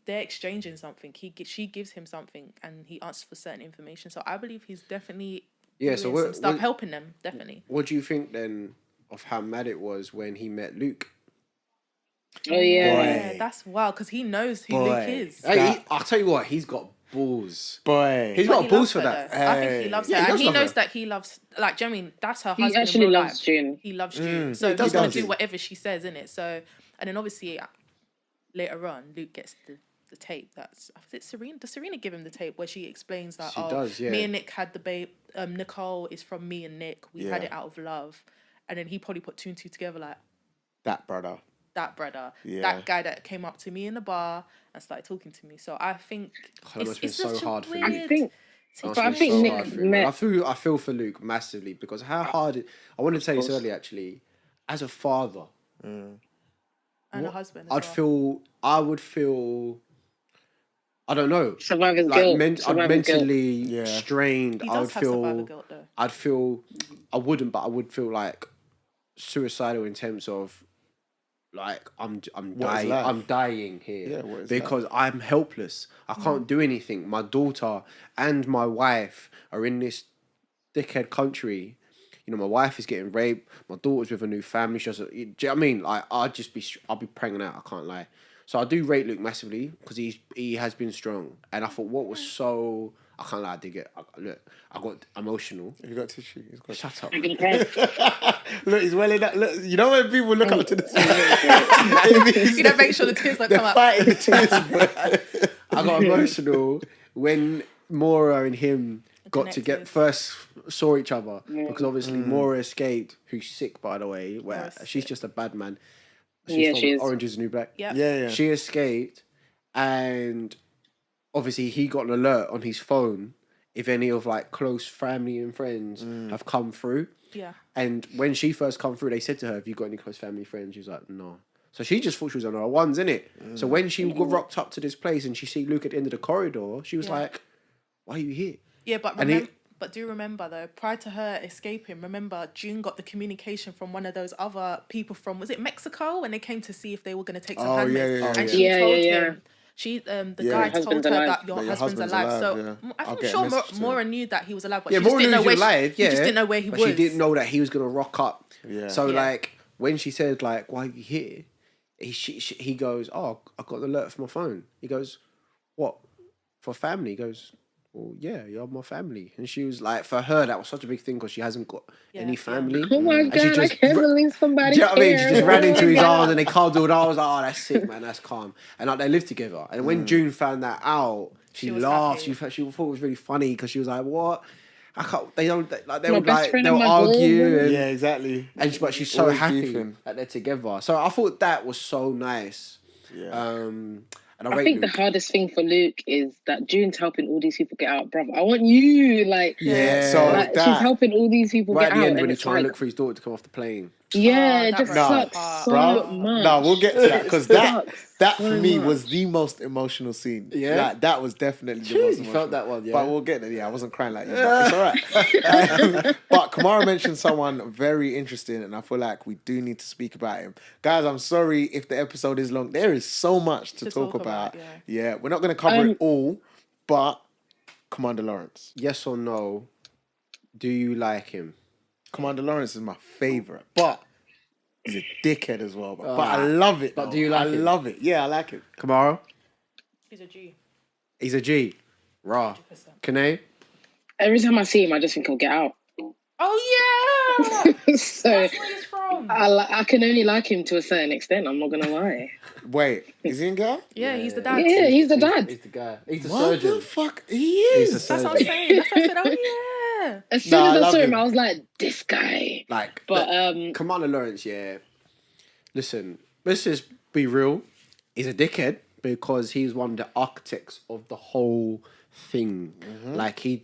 they're exchanging something. She gives him something and he asks for certain information. So I believe he's definitely doing some stuff, helping them, definitely. What do you think then of how mad it was when he met Luke? Oh yeah, Boy. That's wild, because he knows who Luke is. Hey, I'll tell you what, he's got balls. Boy, he's got balls for that. I think he loves her, and he knows that he loves. Like, do you know what I mean? That's her husband. He actually loves June. He loves June, so he's gonna do whatever she says, innit? So, and then obviously later on, Luke gets the tape. Is it Serena? Does Serena give him the tape where she explains that? She does, yeah. Me and Nick had the babe. Nicole is from me and Nick. We had it out of love, and then he probably put two and two together, like that brother, that guy that came up to me in the bar and started talking to me. So I think it's so hard for you. I think Nick met. I feel for Luke massively, because how hard I wanted to say this earlier actually. As a father, and a husband, I would feel. I don't know. Survivor's guilt. I'd mentally strained. He does have survivor guilt, though. I wouldn't, but I would feel like suicidal in terms of, like, I'm dying here because I'm helpless. I can't do anything. My daughter and my wife are in this dickhead country. You know, my wife is getting raped. My daughter's with a new family. Do you know what I mean? Like, I'll be praying out. I can't lie. So I do rate Luke massively, because he has been strong. And I thought what was so... I can't lie, I did get... I got emotional. Have you got tissue? Shut up. Look, he's welling up. Look, you know when people look up to this? You know, make sure the tears don't come out. They're fighting the tears, I got emotional when Maura and him first saw each other, because obviously Maura escaped, who's sick, by the way. Where she's just a bad man. She's from Orange is the New Black. Yep. Yeah. She escaped, and obviously he got an alert on his phone if any of, like, close family and friends have come through. Yeah. And when she first come through, they said to her, "Have you got any close family friends?" She was like, "No." So she just thought she was on her ones, innit? So when she rocked up to this place and she see Luke at the end of the corridor, she was like, "Why are you here?" Yeah, but But do remember though, prior to her escaping, remember June got the communication from one of those other people from, was it Mexico, when they came to see if they were going to take some handmaids, and she told him. The guy told her that your husband's alive. So I think sure Maura knew that he was alive, but she just didn't know where she just didn't know where he was. She didn't know that he was gonna rock up. Yeah. So like when she said like, "Why are you here?" He goes, "Oh, I got an alert from my phone." He goes, "What? For family?" He goes, "Well, yeah, you're my family." And she was like, for her, that was such a big thing because she hasn't got any family. Oh my God, I can't believe somebody. Do you know what I mean? She just ran into his arms and they cuddled. I was like, oh, that's sick, man, that's calm. And like they lived together. And when June found that out, she laughed. She thought it was really funny because she was like, what? I can't, they don't, like, they'll argue. And, yeah, exactly. But she's so happy that they're together. So I thought that was so nice. Yeah. And I think the hardest thing for Luke is that June's helping all these people get out, brother. I want you, like, so like, she's helping all these people get out. Right at the end when he's trying to look for his daughter to come off the plane. Yeah, it just sucks so much. No, we'll get to that because that for me was the most emotional scene. Yeah, like, that was definitely the most emotional. You felt that one, yeah. But we'll get there. Yeah, I wasn't crying like you, but it's all right. But Kamara mentioned someone very interesting, and I feel like we do need to speak about him. Guys, I'm sorry if the episode is long. There is so much to talk about. Yeah, we're not going to cover it all, but Commander Lawrence. Yes or no? Do you like him? Commander Lawrence is my favorite, but he's a dickhead as well. But I love it. But do you like it? I love it. Yeah, I like it. Kamara? He's a G. He's a G. Raw. 100%. Kane? Every time I see him, I just think he'll get out. Oh, yeah! So that's where he's from. I can only like him to a certain extent, I'm not going to lie. Wait, is he in girl? Yeah, he's the dad. Yeah, he's the dad. He's the guy. He's the surgeon. surgeon. What the fuck? He is. That's what I'm saying. That's why I said, oh, yeah. As soon as I saw him, I was like, this guy. Like, but Commander Lawrence, yeah. Listen, let's just be real. He's a dickhead because he's one of the architects of the whole thing. Mm-hmm. Like he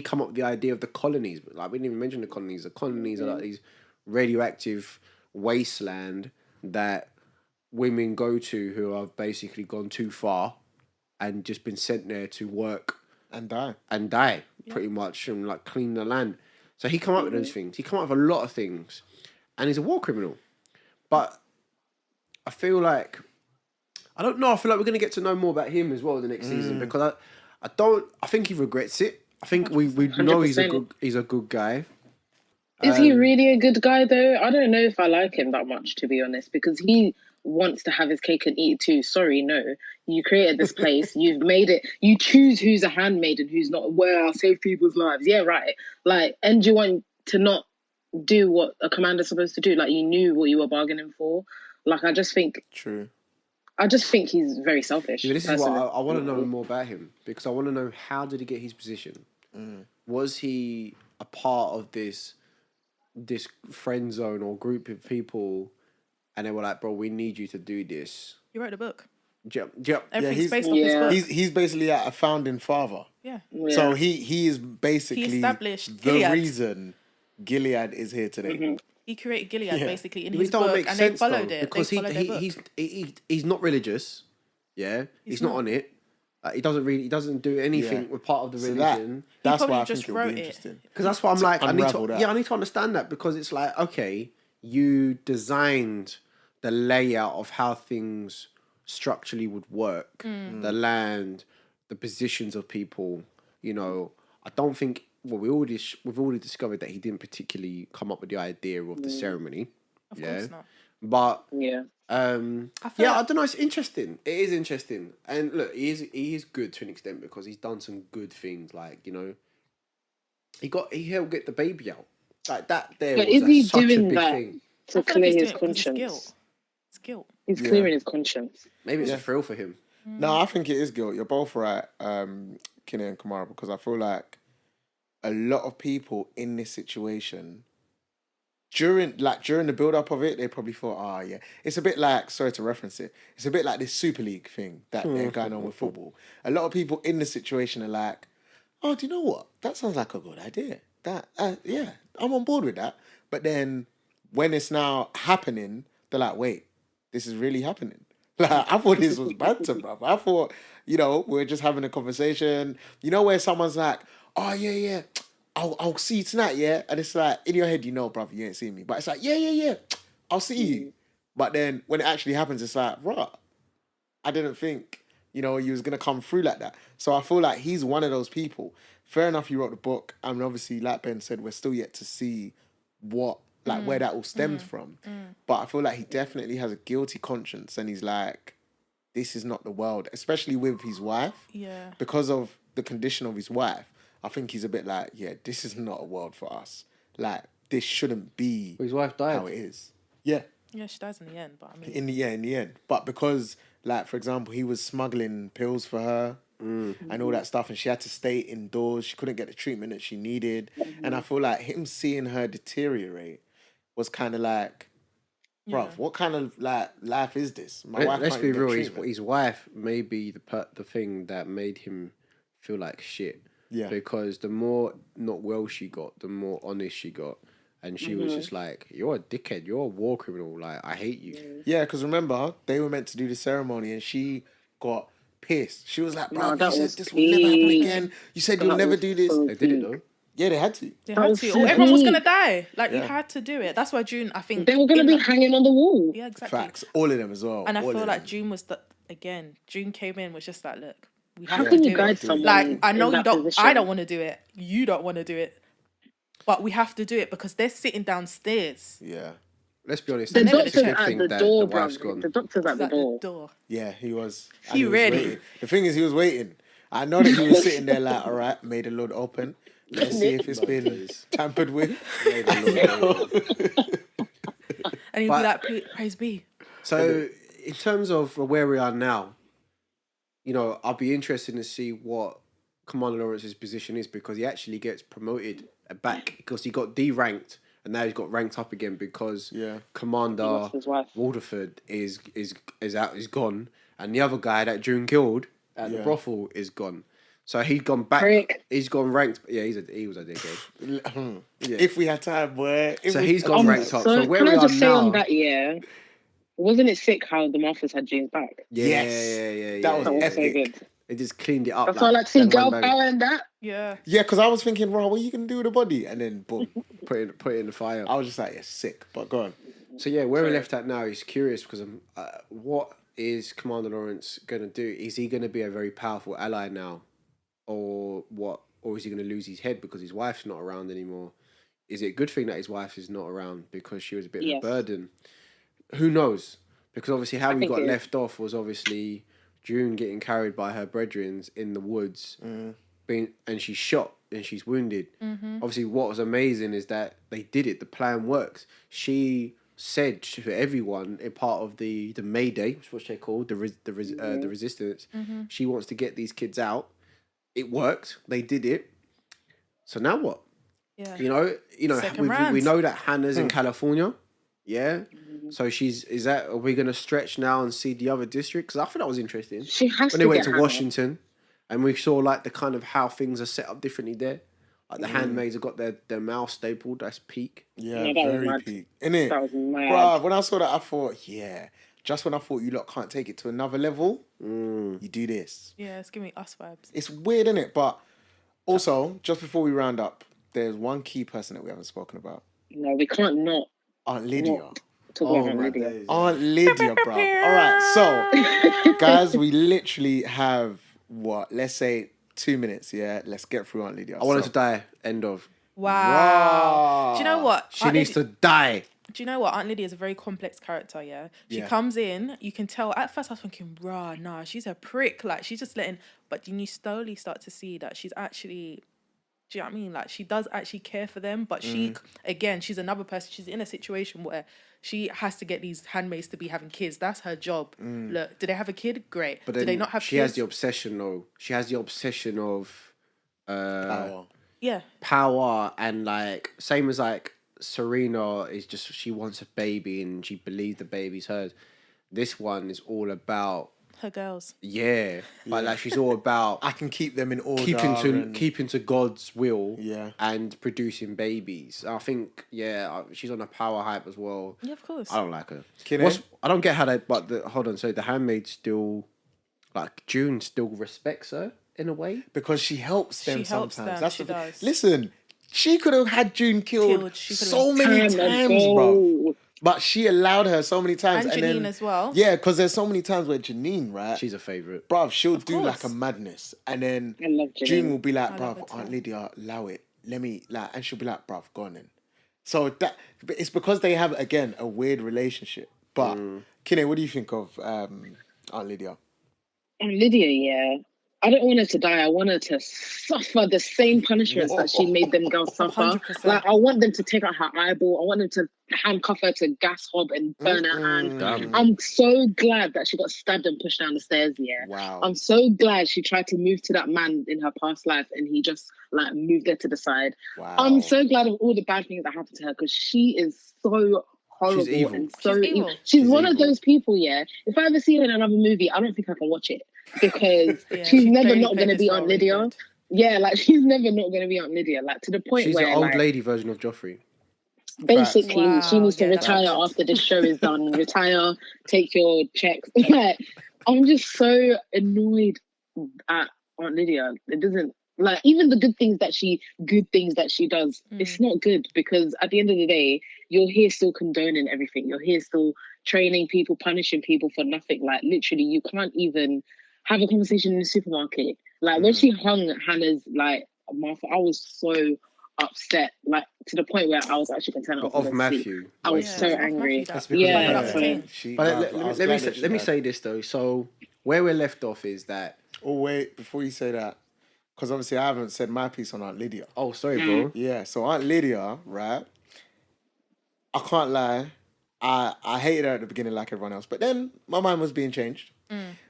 come up with the idea of the colonies. Like we didn't even mention the colonies. The colonies are like these radioactive wasteland that women go to who have basically gone too far and just been sent there to work and die pretty much, and like clean the land. So he come up with those things. He come up with a lot of things, and he's a war criminal. But I feel like I don't know. I feel like we're gonna get to know more about him as well the next season because I think he regrets it. I think we know he's a good guy. Is he really a good guy though? I don't know if I like him that much, to be honest, because he wants to have his cake and eat it too. Sorry, no. You created this place. You've made it. You choose who's a handmaid and who's not. Well, I'll save people's lives. Yeah, right. Like, and you want to not do what a commander's supposed to do. Like, you knew what you were bargaining for. Like, I just think... True. I just think he's very selfish. Yeah, this is what I want to know more about him, because I want to know, how did he get his position? Was he a part of this friend zone or group of people, and they were like, bro, we need you to do this? He wrote a book. Yep. Everything's based off his book. He's basically a founding father. Yeah. So he is basically he established the Gilead. reason Gilead is here today. Mm-hmm. He created Gilead basically in his book, and they followed it. Because he's not religious. Yeah, he's not on it. He doesn't do anything with part of the religion. That's why I think it'll be interesting. Because that's why I'm like, I need to understand that, because it's like, okay, you designed the layout of how things structurally would work, the land, the positions of people. You know, I don't think. Well, we've already discovered that he didn't particularly come up with the idea of the ceremony. Of course not. But I don't know. It's interesting. It is interesting, and look, he is good to an extent because he's done some good things. Like, you know, he helped get the baby out. Like that. There, but was is he such a doing big that thing. to clear his conscience? It's guilt. He's clearing his conscience. Maybe it's a thrill for him. No, I think it is guilt. You're both right, Kinney and Kamara, because I feel like a lot of people in this situation, during the build-up of it, they probably thought, it's a bit like, sorry to reference it, it's a bit like this Super League thing that they're going on with football. A lot of people in the situation are like, oh, do you know what? That sounds like a good idea. That, I'm on board with that. But then when it's now happening, they're like, wait, this is really happening. Like, I thought this was banter, bruv. I thought, we're just having a conversation. You know, where someone's like, oh, yeah, I'll see you tonight, yeah? And it's like, in your head, you know, brother, you ain't seen me. But it's like, yeah, I'll see you. But then when it actually happens, it's like, right, I didn't think, you know, you was going to come through like that. So I feel like he's one of those people. Fair enough, he wrote the book. And obviously, like Ben said, we're still yet to see where that all stemmed from. But I feel like he definitely has a guilty conscience. And he's like, this is not the world, especially with his wife. Yeah. Because of the condition of his wife, I think he's a bit like, yeah, this is not a world for us. Like, this shouldn't be His wife died. how it is. Yeah. Yeah, she dies in the end, but I mean... In the end. But because, like, for example, he was smuggling pills for her and all that stuff, and she had to stay indoors. She couldn't get the treatment that she needed. And I feel like him seeing her deteriorate was kind of like, bruv, what kind of, like, life is this? My wife Let's can't be even get real. treatment. His wife may be the thing that made him feel like shit. Yeah. Because the more not well she got, the more honest she got. And she was just like, you're a dickhead. You're a war criminal. Like, I hate you. Yeah, because remember, they were meant to do the ceremony and she got pissed. She was like, bro, that you said was this will never happen peak. again. You said you'll never do this. They did it though. Yeah, they had to. They That had was to. so Everyone was deep. going to die. Like, you Yeah. had to do it. That's why June, I think... They were going to be hanging on the wall. Yeah, exactly. Facts. All of them as well. And I All feel of like them. June was June came in, was just like, look, we How have can to you do guide it. someone Like, I know in you that don't, position? I don't want to do it. You don't want to do it. But we have to do it because they're sitting downstairs. Yeah. Let's be honest. The it's a doctor's good at thing the that door, the wife's bro. gone. The doctor's at the At door. the door. Yeah, he was. He and was ready. waiting. The thing is, he was waiting. I know that he was sitting there like, all right, may the Lord open. Let's see if it's been tampered with. And he'd be like, praise be. So, in terms of where we are now, you know, I'll be interested to see what Commander Lawrence's position is, because he actually gets promoted back because he got deranked and now he's got ranked up again because Commander lost his wife. Waterford is gone, and the other guy that June killed at the brothel is gone. So he's gone back. Prick. He's gone ranked. Yeah, he was a dickhead. If we had time, boy. So he's gone ranked up. So where can we I are just say now? on that, wasn't it sick how the Marthas had James back? Yeah. That was That was so epic. good. They just cleaned it up. That's why I like to see bang, girl bang, bang. power and that. Yeah. Yeah, because I was thinking, bro, what are you going to do with the body? And then, boom. Put it in the fire. I was just like, yeah, sick. But go on. So yeah, where we left at now is curious because what is Commander Lawrence gonna do? Is he gonna be a very powerful ally now, or what? Or is he gonna lose his head because his wife's not around anymore? Is it a good thing that his wife is not around because she was a bit of a burden? Who knows? Because obviously how we got left off was obviously June getting carried by her brethren in the woods, and she's shot and she's wounded. Obviously, what was amazing is that they did it. The plan works. She said to everyone in part of the Mayday, which is what they called the resistance. She wants to get these kids out. It worked. They did it. So now what? Yeah. You know. Second We round. know that Hannah's in California. Yeah. So are we gonna stretch now and see the other districts? Because I thought that was interesting. She has When to they went get to Hannah. Washington, and we saw like the kind of how things are set up differently there. Like the handmaids have got their mouth stapled. That's peak. Yeah, Yeah, that was very mad. peak. Innit? That was mad. Bruh, when I saw that, I thought, just when I thought you lot can't take it to another level, you do this. Yeah, it's giving me us vibes. It's weird, innit? But also, just before we round up, there's one key person that we haven't spoken about. No, we can't not Aunt Lydia. talk Oh about Aunt my Lydia. days. Aunt Lydia, bro. All right, so, guys, we literally have, let's say 2 minutes, yeah? Let's get through Aunt Lydia. I wanted to die. End of. Wow. Do you know what? She needs to die. Do you know what? Aunt Lydia is a very complex character, yeah? She comes in, you can tell, at first I was thinking, nah, she's a prick. Like, she's just but then you slowly start to see that she's actually, do you know what I mean? Like, she does actually care for them, but she's another person. She's in a situation where she has to get these handmaids to be having kids. That's her job. Look, do they have a kid? Great. But do they not have she kids? has the obsession, though. She has the obsession of Power. Yeah. power and like same as like Serena is just she wants a baby and she believes the baby's hers. This one is all about Her girls. but like she's all about I can keep them in order. keeping to God's will Yeah. and producing babies. I think she's on a power hype as well. Yeah, of course. I don't like her. Kidding? I don't get how they hold on, so the handmaid still like June still respects her in a way. Because she helps them She helps sometimes. them, That's she the thing. does. Listen, She could have had June killed She could've so been many times, bro. ago. But she allowed her so many times. And then, Janine as well. Yeah, because there's so many times where Janine, right? She's a favourite. Bruv, she'll do course. like a madness. And then I love Janine. June will be like, I love bruv, her Aunt too. Lydia, allow it. Let me, like, and she'll be like, bruv, go on then. So it's because they have, again, a weird relationship. But, Kinney, what do you think of Aunt Lydia? And Lydia, yeah. I don't want her to die. I want her to suffer the same punishments that she made them girls suffer. 100%. Like, I want them to take out her eyeball. I want them to handcuff her to gas hob and burn her hand. Damn. I'm so glad that she got stabbed and pushed down the stairs, yeah. Wow. I'm so glad she tried to move to that man in her past life and he just, like, moved her to the side. Wow. I'm so glad of all the bad things that happened to her because she is so horrible evil. and so She's evil. She's one of evil. those people, yeah. If I ever see her in another movie, I don't think I can watch it because Yeah, she's she never clearly not played going to this be role Aunt really Lydia. good. Yeah, like she's never not going to be Aunt Lydia. Like to the point She's where the old like, lady version of Joffrey. basically Wow, she needs to yeah, that's retire good. after this show is done. Retire, take your checks. Like, I'm just so annoyed at Aunt Lydia. It doesn't like even the good things that she does. It's not good because at the end of the day, you're here still condoning everything. You're here still training people, punishing people for nothing. Like literally, you can't even have a conversation in the supermarket. Like when she hung Hannah's like mouth, I was so upset, like to the point where I was actually concerned. But of Matthew. I was Yeah, so it's off angry. Matthew, That's that. because Yeah, of her. But let me say this though. So where we're left off is that. Oh, wait, before you say that, because obviously I haven't said my piece on Aunt Lydia. Oh, sorry, bro. Yeah, so Aunt Lydia, right? I can't lie. I hated her at the beginning like everyone else. But then my mind was being changed.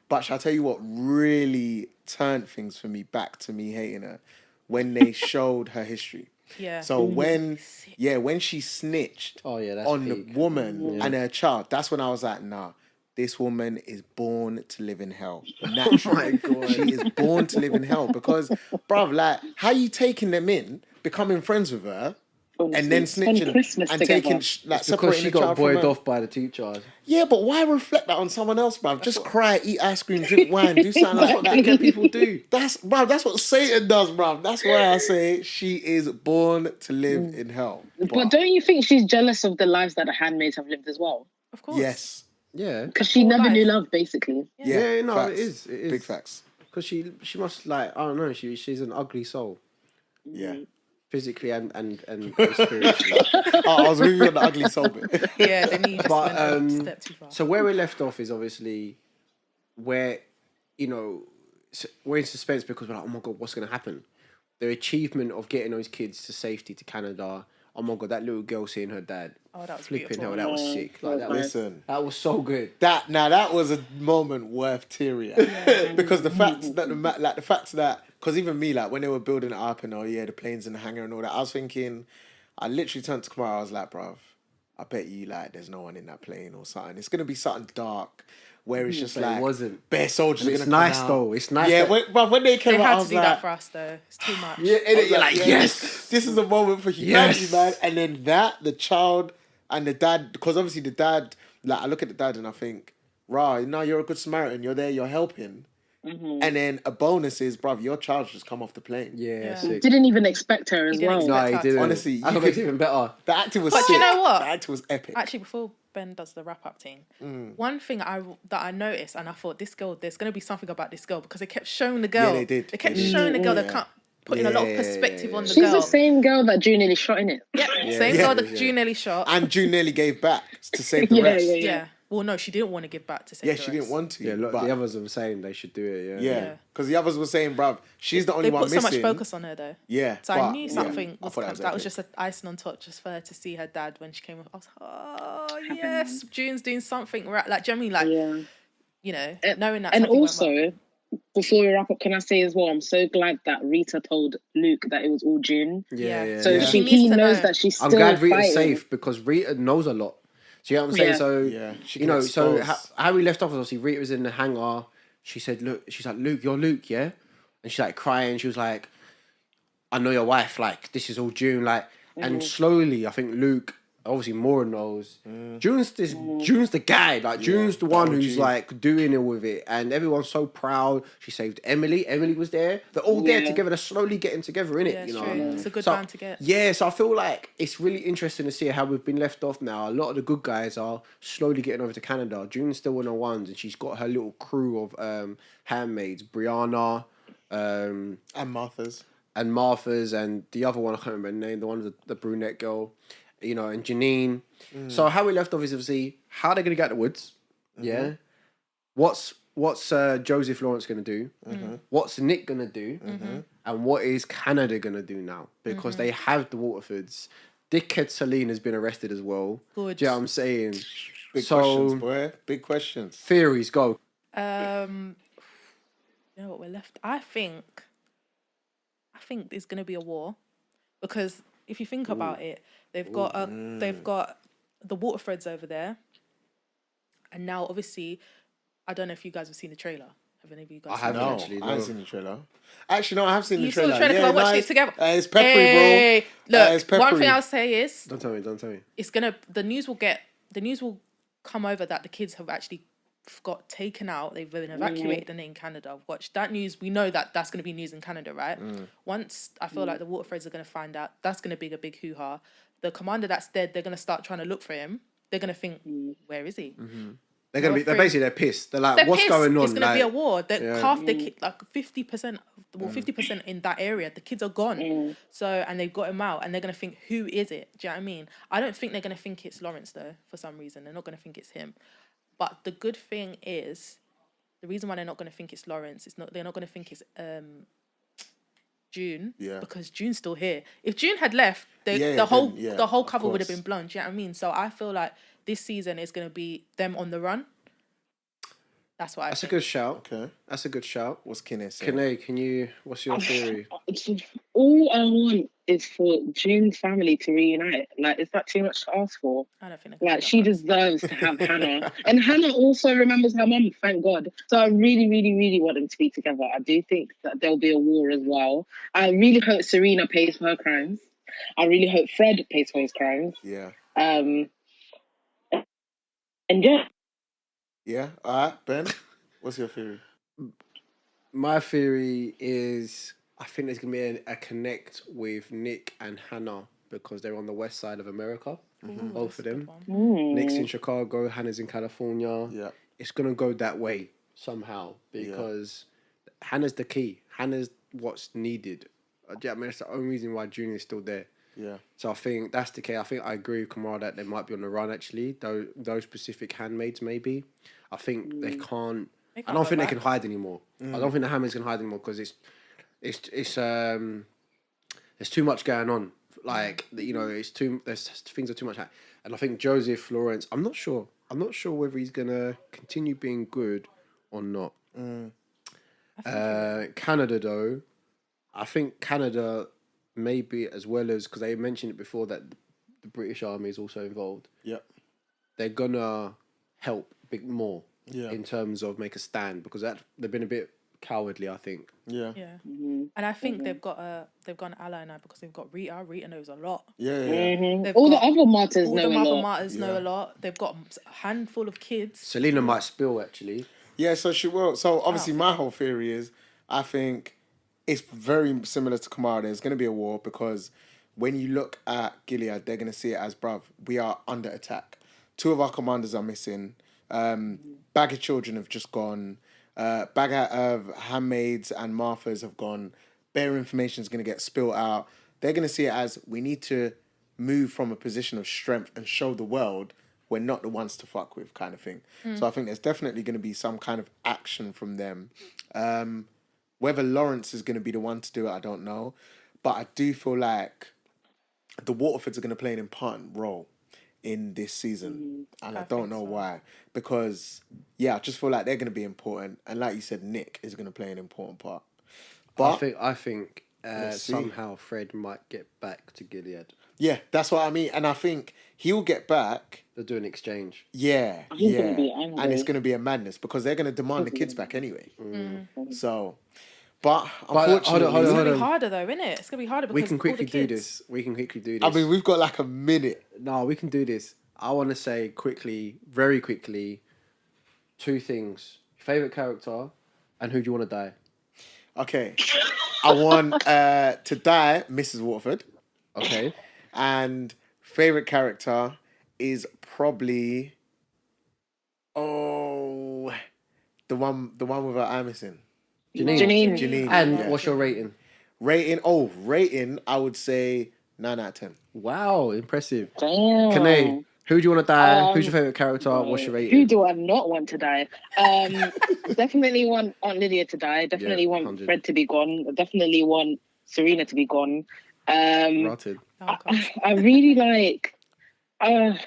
But shall I tell you what really turned things for me back to me hating her? When they showed her history. Yeah. So when she snitched That's on peak. the woman and her child, that's when I was like, nah, this woman is born to live in hell. Naturally. My God. She is born to live in hell. Because, bruv, like, how you taking them in, becoming friends with her, and then Spend snitching Christmas and together. taking, like, Because separating she the got child from buoyed her? off by the teacher. Yeah, but why reflect that on someone else, bruv? Just cry, eat ice cream, drink wine, do something like that. That's what people do. That's what Satan does, bruv. That's why I say she is born to live in hell. But don't you think she's jealous of the lives that the handmaids have lived as well? Of course. Yes. Yeah. Because she Full never knew life. love, basically. Yeah, no, facts. it is. It is. Big facts. Because she must like I don't know. She's an ugly soul, Yeah. physically and spiritually. I was with you on the ugly soul bit. Yeah, then you just But, went a step too far. So where we're left off is obviously where, we're in suspense because we're like, oh my God, what's going to happen? The achievement of getting those kids to safety to Canada. Oh my God, that little girl seeing her dad. Oh, that was flipping beautiful. hell, that was sick. Like, Listen, that was so good. that was a moment worth teary at. Because the fact that because even me, like when they were building it up and the planes in the hangar and all that, I was thinking, I literally turned to Kamara, I was like, bruv, I bet you like there's no one in that plane or something. It's gonna be something dark where it's just But it like wasn't. bare soldiers. And are it's gonna come nice out. though. It's nice. Yeah, that- when they came They out, I had to was do like, that for us, though. It's too much. yeah, innit? You're like, Yes. yes, this is a moment for humanity, Yes. man. And then the child and the dad, because obviously the dad, like I look at the dad and I think, rah, now you're a good Samaritan. You're there, you're helping. And then a bonus is, bruv, your child's just come off the plane. Yeah, Yeah. sick. Didn't even expect her as He didn't well. No, expect he didn't. Honestly, I you think it's could- even better. The acting was But sick. do you know what? The acting was epic. Actually, before Ben does the wrap up thing, one thing that I noticed, and I thought this girl, there's going to be something about this girl because they kept showing the girl. Yeah, they did. They kept They did. showing the girl. Yeah. They kept putting a lot of Yeah. perspective on the She's girl. the same girl that June nearly shot in it. Yeah, Yeah. same Yeah. girl that Yeah. June nearly shot. And June nearly gave back to save the Yeah, rest. yeah, Yeah. Well, no, she didn't want to give back to save Yeah, the she rest. didn't want to. Yeah, look, but the others were saying they should do it. yeah, Yeah. because the others were saying, bruv, she's the only They one put so missing. much focus on her though. Yeah, So I but, knew yeah, something I was thought coming. That was epic. just an icing on top, just for her to see her dad when she came up. I was oh yes, June's doing something right. Like, do you know what I mean? Like, knowing that. And something went also, well. before we wrap up, can I say as well, I'm so glad that Rita told Luke that it was all June. Yeah. So Yeah. She he needs to knows know. that she's still I'm glad Rita's fighting. safe because Rita knows a lot. Do you know what I'm saying? Yeah. So Yeah, she you can know, so expose. how we left off was obviously Rita was in the hangar. She said, "Look," she's like, "Luke, you're Luke, yeah?" And she's like crying. She was like, "I know your wife. Like this is all June." Like, and slowly, I think Luke obviously Maura knows. June's the guy. Like June's the one who's like doing it with it, and everyone's so proud. She saved Emily. Emily was there. They're all there together. They're slowly getting together in it. Yeah, you it's know, true. It's a good band to get. Yeah, so I feel like it's really interesting to see how we've been left off now. A lot of the good guys are slowly getting over to Canada. June's still in her ones, and she's got her little crew of handmaids, Brianna, And Martha's. And the other one, I can't remember her name, the one with the brunette girl, you know, and Janine. So how we left off is obviously how they're going to get out the woods. Yeah. What's Joseph Lawrence going to do? What's Nick going to do? And what is Canada going to do now? Because they have the Waterfords. Dickhead Celine has been arrested as well. Good. Do you know what I'm saying? Big questions, boy. Big questions. Theories, go. You know what we're left? I think there's going to be a war, because if you think about it, they've got the Waterfords over there, and now obviously, I don't know if you guys have seen the trailer. Have any of you guys? I haven't actually. I haven't seen the trailer. Actually, no, I have seen the You trailer. saw the trailer because I watched it together. It's peppery, Hey, bro. look, It's peppery. one thing I'll say is Don't tell me. it's the news will come over that the kids have actually got taken out. They've been evacuated and they're in Canada. Watch that news. We know that that's going to be news in Canada, right? Once I feel like the Waterfords are going to find out, that's going to be a big hoo-ha. The commander that's dead, they're going to start trying to look for him. They're going to think, where is he? They're pissed. They're like, what's pissed. going on? It's going to be a war. Half the Mm. like 50%, 50% in that area, the kids are gone. So, and they've got him out, and they're going to think, who is it? Do you know what I mean? I don't think they're going to think it's Lawrence though. For some reason, they're not going to think it's him. But the good thing is, the reason why they're not going to think it's Lawrence, they're not going to think it's June, because June's still here. If June had left, the whole cover would have been blown. Do you know what I mean? So I feel like this season is going to be them on the run. That's what I think. That's a good shout. Okay. That's a good shout. What's Kinney saying? Kinney, what's your theory? All I want is for June's family to reunite. Like, is that too much to ask for? I don't think. Like, she deserves to have Hannah. And Hannah also remembers her mum, thank God. So I really, really, really want them to be together. I do think that there'll be a war as well. I really hope Serena pays for her crimes. I really hope Fred pays for his crimes. Yeah. And yeah. Yeah. All right, Ben. What's your theory? My theory is I think there's going to be a connect with Nick and Hannah because they're on the west side of America. Both of them. Nick's in Chicago, Hannah's in California. Yeah. It's going to go that way somehow because Hannah's the key. Hannah's what's needed. I mean, that's the only reason why June is still there. Yeah. So I think that's the case. I think I agree with Kamara that they might be on the run actually. Those specific handmaids maybe. I think they can't. I don't think they can hide anymore. I don't think the handmaids can hide anymore because it's there's too much going on. Like there's things are too much. And I think Joseph Lawrence. I'm not sure whether he's gonna continue being good or not. Canada though, I think Canada. Maybe as well as because they mentioned it before that the British Army is also involved. Yeah, they're gonna help big more. Yeah. In terms of make a stand because they've been a bit cowardly. I think. Yeah. Yeah. And I think they've got an ally now because they've got Rita. Rita knows a lot. Yeah. All the other martyrs know a lot. All the other martyrs know a lot. They've got a handful of kids. Selena might spill actually. Yeah, so she will. So obviously, my whole theory is I think. It's very similar to Kamara. There's going to be a war because when you look at Gilead, they're going to see it as, bruv, we are under attack. 2 of our commanders are missing. Bag of children have just gone. Bag of handmaids and Marthas have gone. Bare information is going to get spilled out. They're going to see it as we need to move from a position of strength and show the world we're not the ones to fuck with kind of thing. So I think there's definitely going to be some kind of action from them. Whether Lawrence is going to be the one to do it, I don't know. But I do feel like the Waterfords are going to play an important role in this season. And I don't know why. Because, I just feel like they're going to be important. And like you said, Nick is going to play an important part. But I think somehow Fred might get back to Gilead. Yeah, that's what I mean. And I think he'll get back. They'll do an exchange. Yeah. And it's going to be a madness because they're going to demand the kids back anyway. So... But hold unfortunately, on, It's hold gonna on. be harder though, isn't it? It's gonna be harder because We can all the quickly do kids. this. I mean, we've got like a minute. No, we can do this. I want to say quickly, very quickly, two things: favorite character, and who do you want to die? Okay, I want to die, Mrs. Waterford, Okay. and favorite character is probably the one with her eye missing. Janine. And yeah. what's your rating? Rating, I would say 9 out of 10. Wow, impressive. Damn. Kane, who do you want to die? Who's your favorite character? What's your rating? Who do I not want to die? Definitely want Aunt Lydia to die. Definitely want 100. Fred to be gone. Definitely want Serena to be gone. Rotted. Oh, gosh. I really like.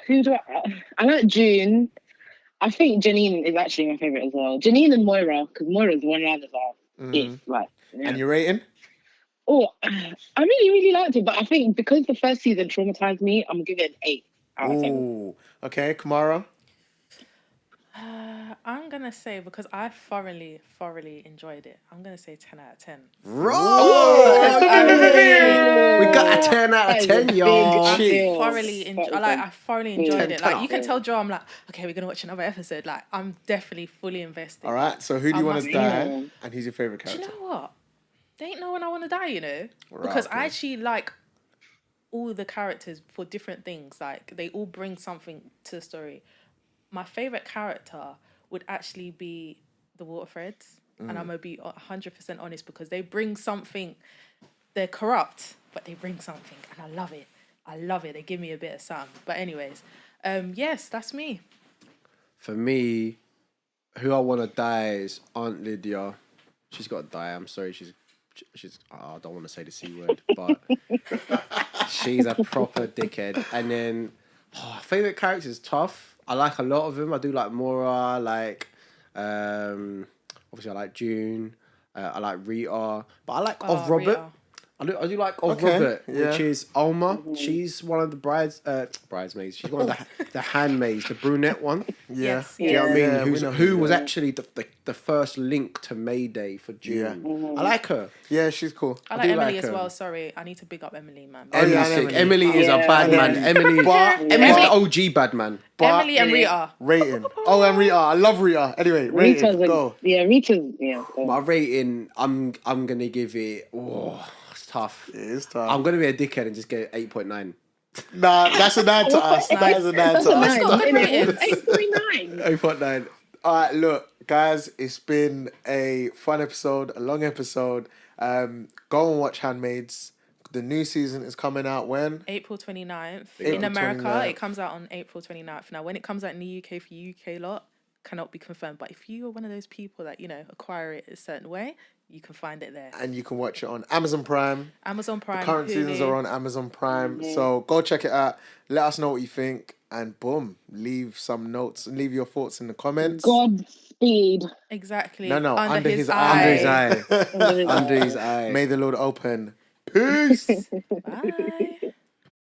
Who do I like? June. I think Janine is actually my favorite as well. Janine and Moira, because Moira's one round as well. It's like. Yeah. And your rating? Oh, I really liked it, but I think because the first season traumatized me, I'm gonna give it an 8 out of 10. Ooh. Okay, Kamara? I'm gonna say, because I thoroughly enjoyed it, I'm gonna say 10 out of 10. We got a 10 out of 10, y'all. I thoroughly enjoyed it. Like, you can tell Joe, I'm like, okay, we're gonna watch another episode. Like, I'm definitely fully invested. All right, so who do you want to must- die? And who's your favorite Do you character? know what? There ain't no one I want to die, you know? Right, Because okay. I actually like all the characters for different things. Like, they all bring something to the story. My favourite character would actually be the Waterfreds. And I'm going to be 100% honest, because they bring something. They're corrupt, but they bring something. And I love it. They give me a bit of something. But anyways, yes, that's me. For me, who I want to die is Aunt Lydia. She's got to die. I'm sorry. She's. I don't want to say the C word, but she's a proper dickhead. And then, favorite character is tough. I like a lot of them. I do like Mora. Like, obviously I like June. I like Rita, but I like of Robert. Rita. I do like of Okay, Robert, yeah. which is Alma. She's one of the bridesmaids. She's one of the handmaids, the brunette one. Yeah. Yes. Do you know what I mean? Yeah, we know Who who was you are. actually the first link to Mayday for June. I like her. Yeah, she's cool. I I like do Emily like as her. well. Sorry, I need to big up Emily, man. Oh, yeah, Emily's sick. Emily. Emily is a bad man. Emily, But Emily's the OG bad man. Emily and Rita. rating. Oh, and Rita. I love Rita. Anyway, rating. Go. Rita's, yeah. My rating, I'm gonna give it. Oh, it's tough. It is tough. I'm gonna be a dickhead and just get 8.9. Nah, that's a 9 to us. That is a 9 to us. 8.9. 8.9. All right, look, guys, it's been a fun episode, a long episode. Go and watch Handmaids. The new season is coming out when? April 29th. April In America, 29th. it comes out on April 29th. Now, when it comes out in the UK for UK lot, cannot be confirmed. But if you are one of those people that, acquire it a certain way, you can find it there. And you can watch it on Amazon Prime. Amazon Prime, Current Hulu. seasons are on Amazon Prime. So go check it out. Let us know what you think. And boom, leave some notes and leave your thoughts in the comments. Godspeed. Exactly. No, under his Under his eye. eye. Under his eye. May the Lord open. Peace. Bye.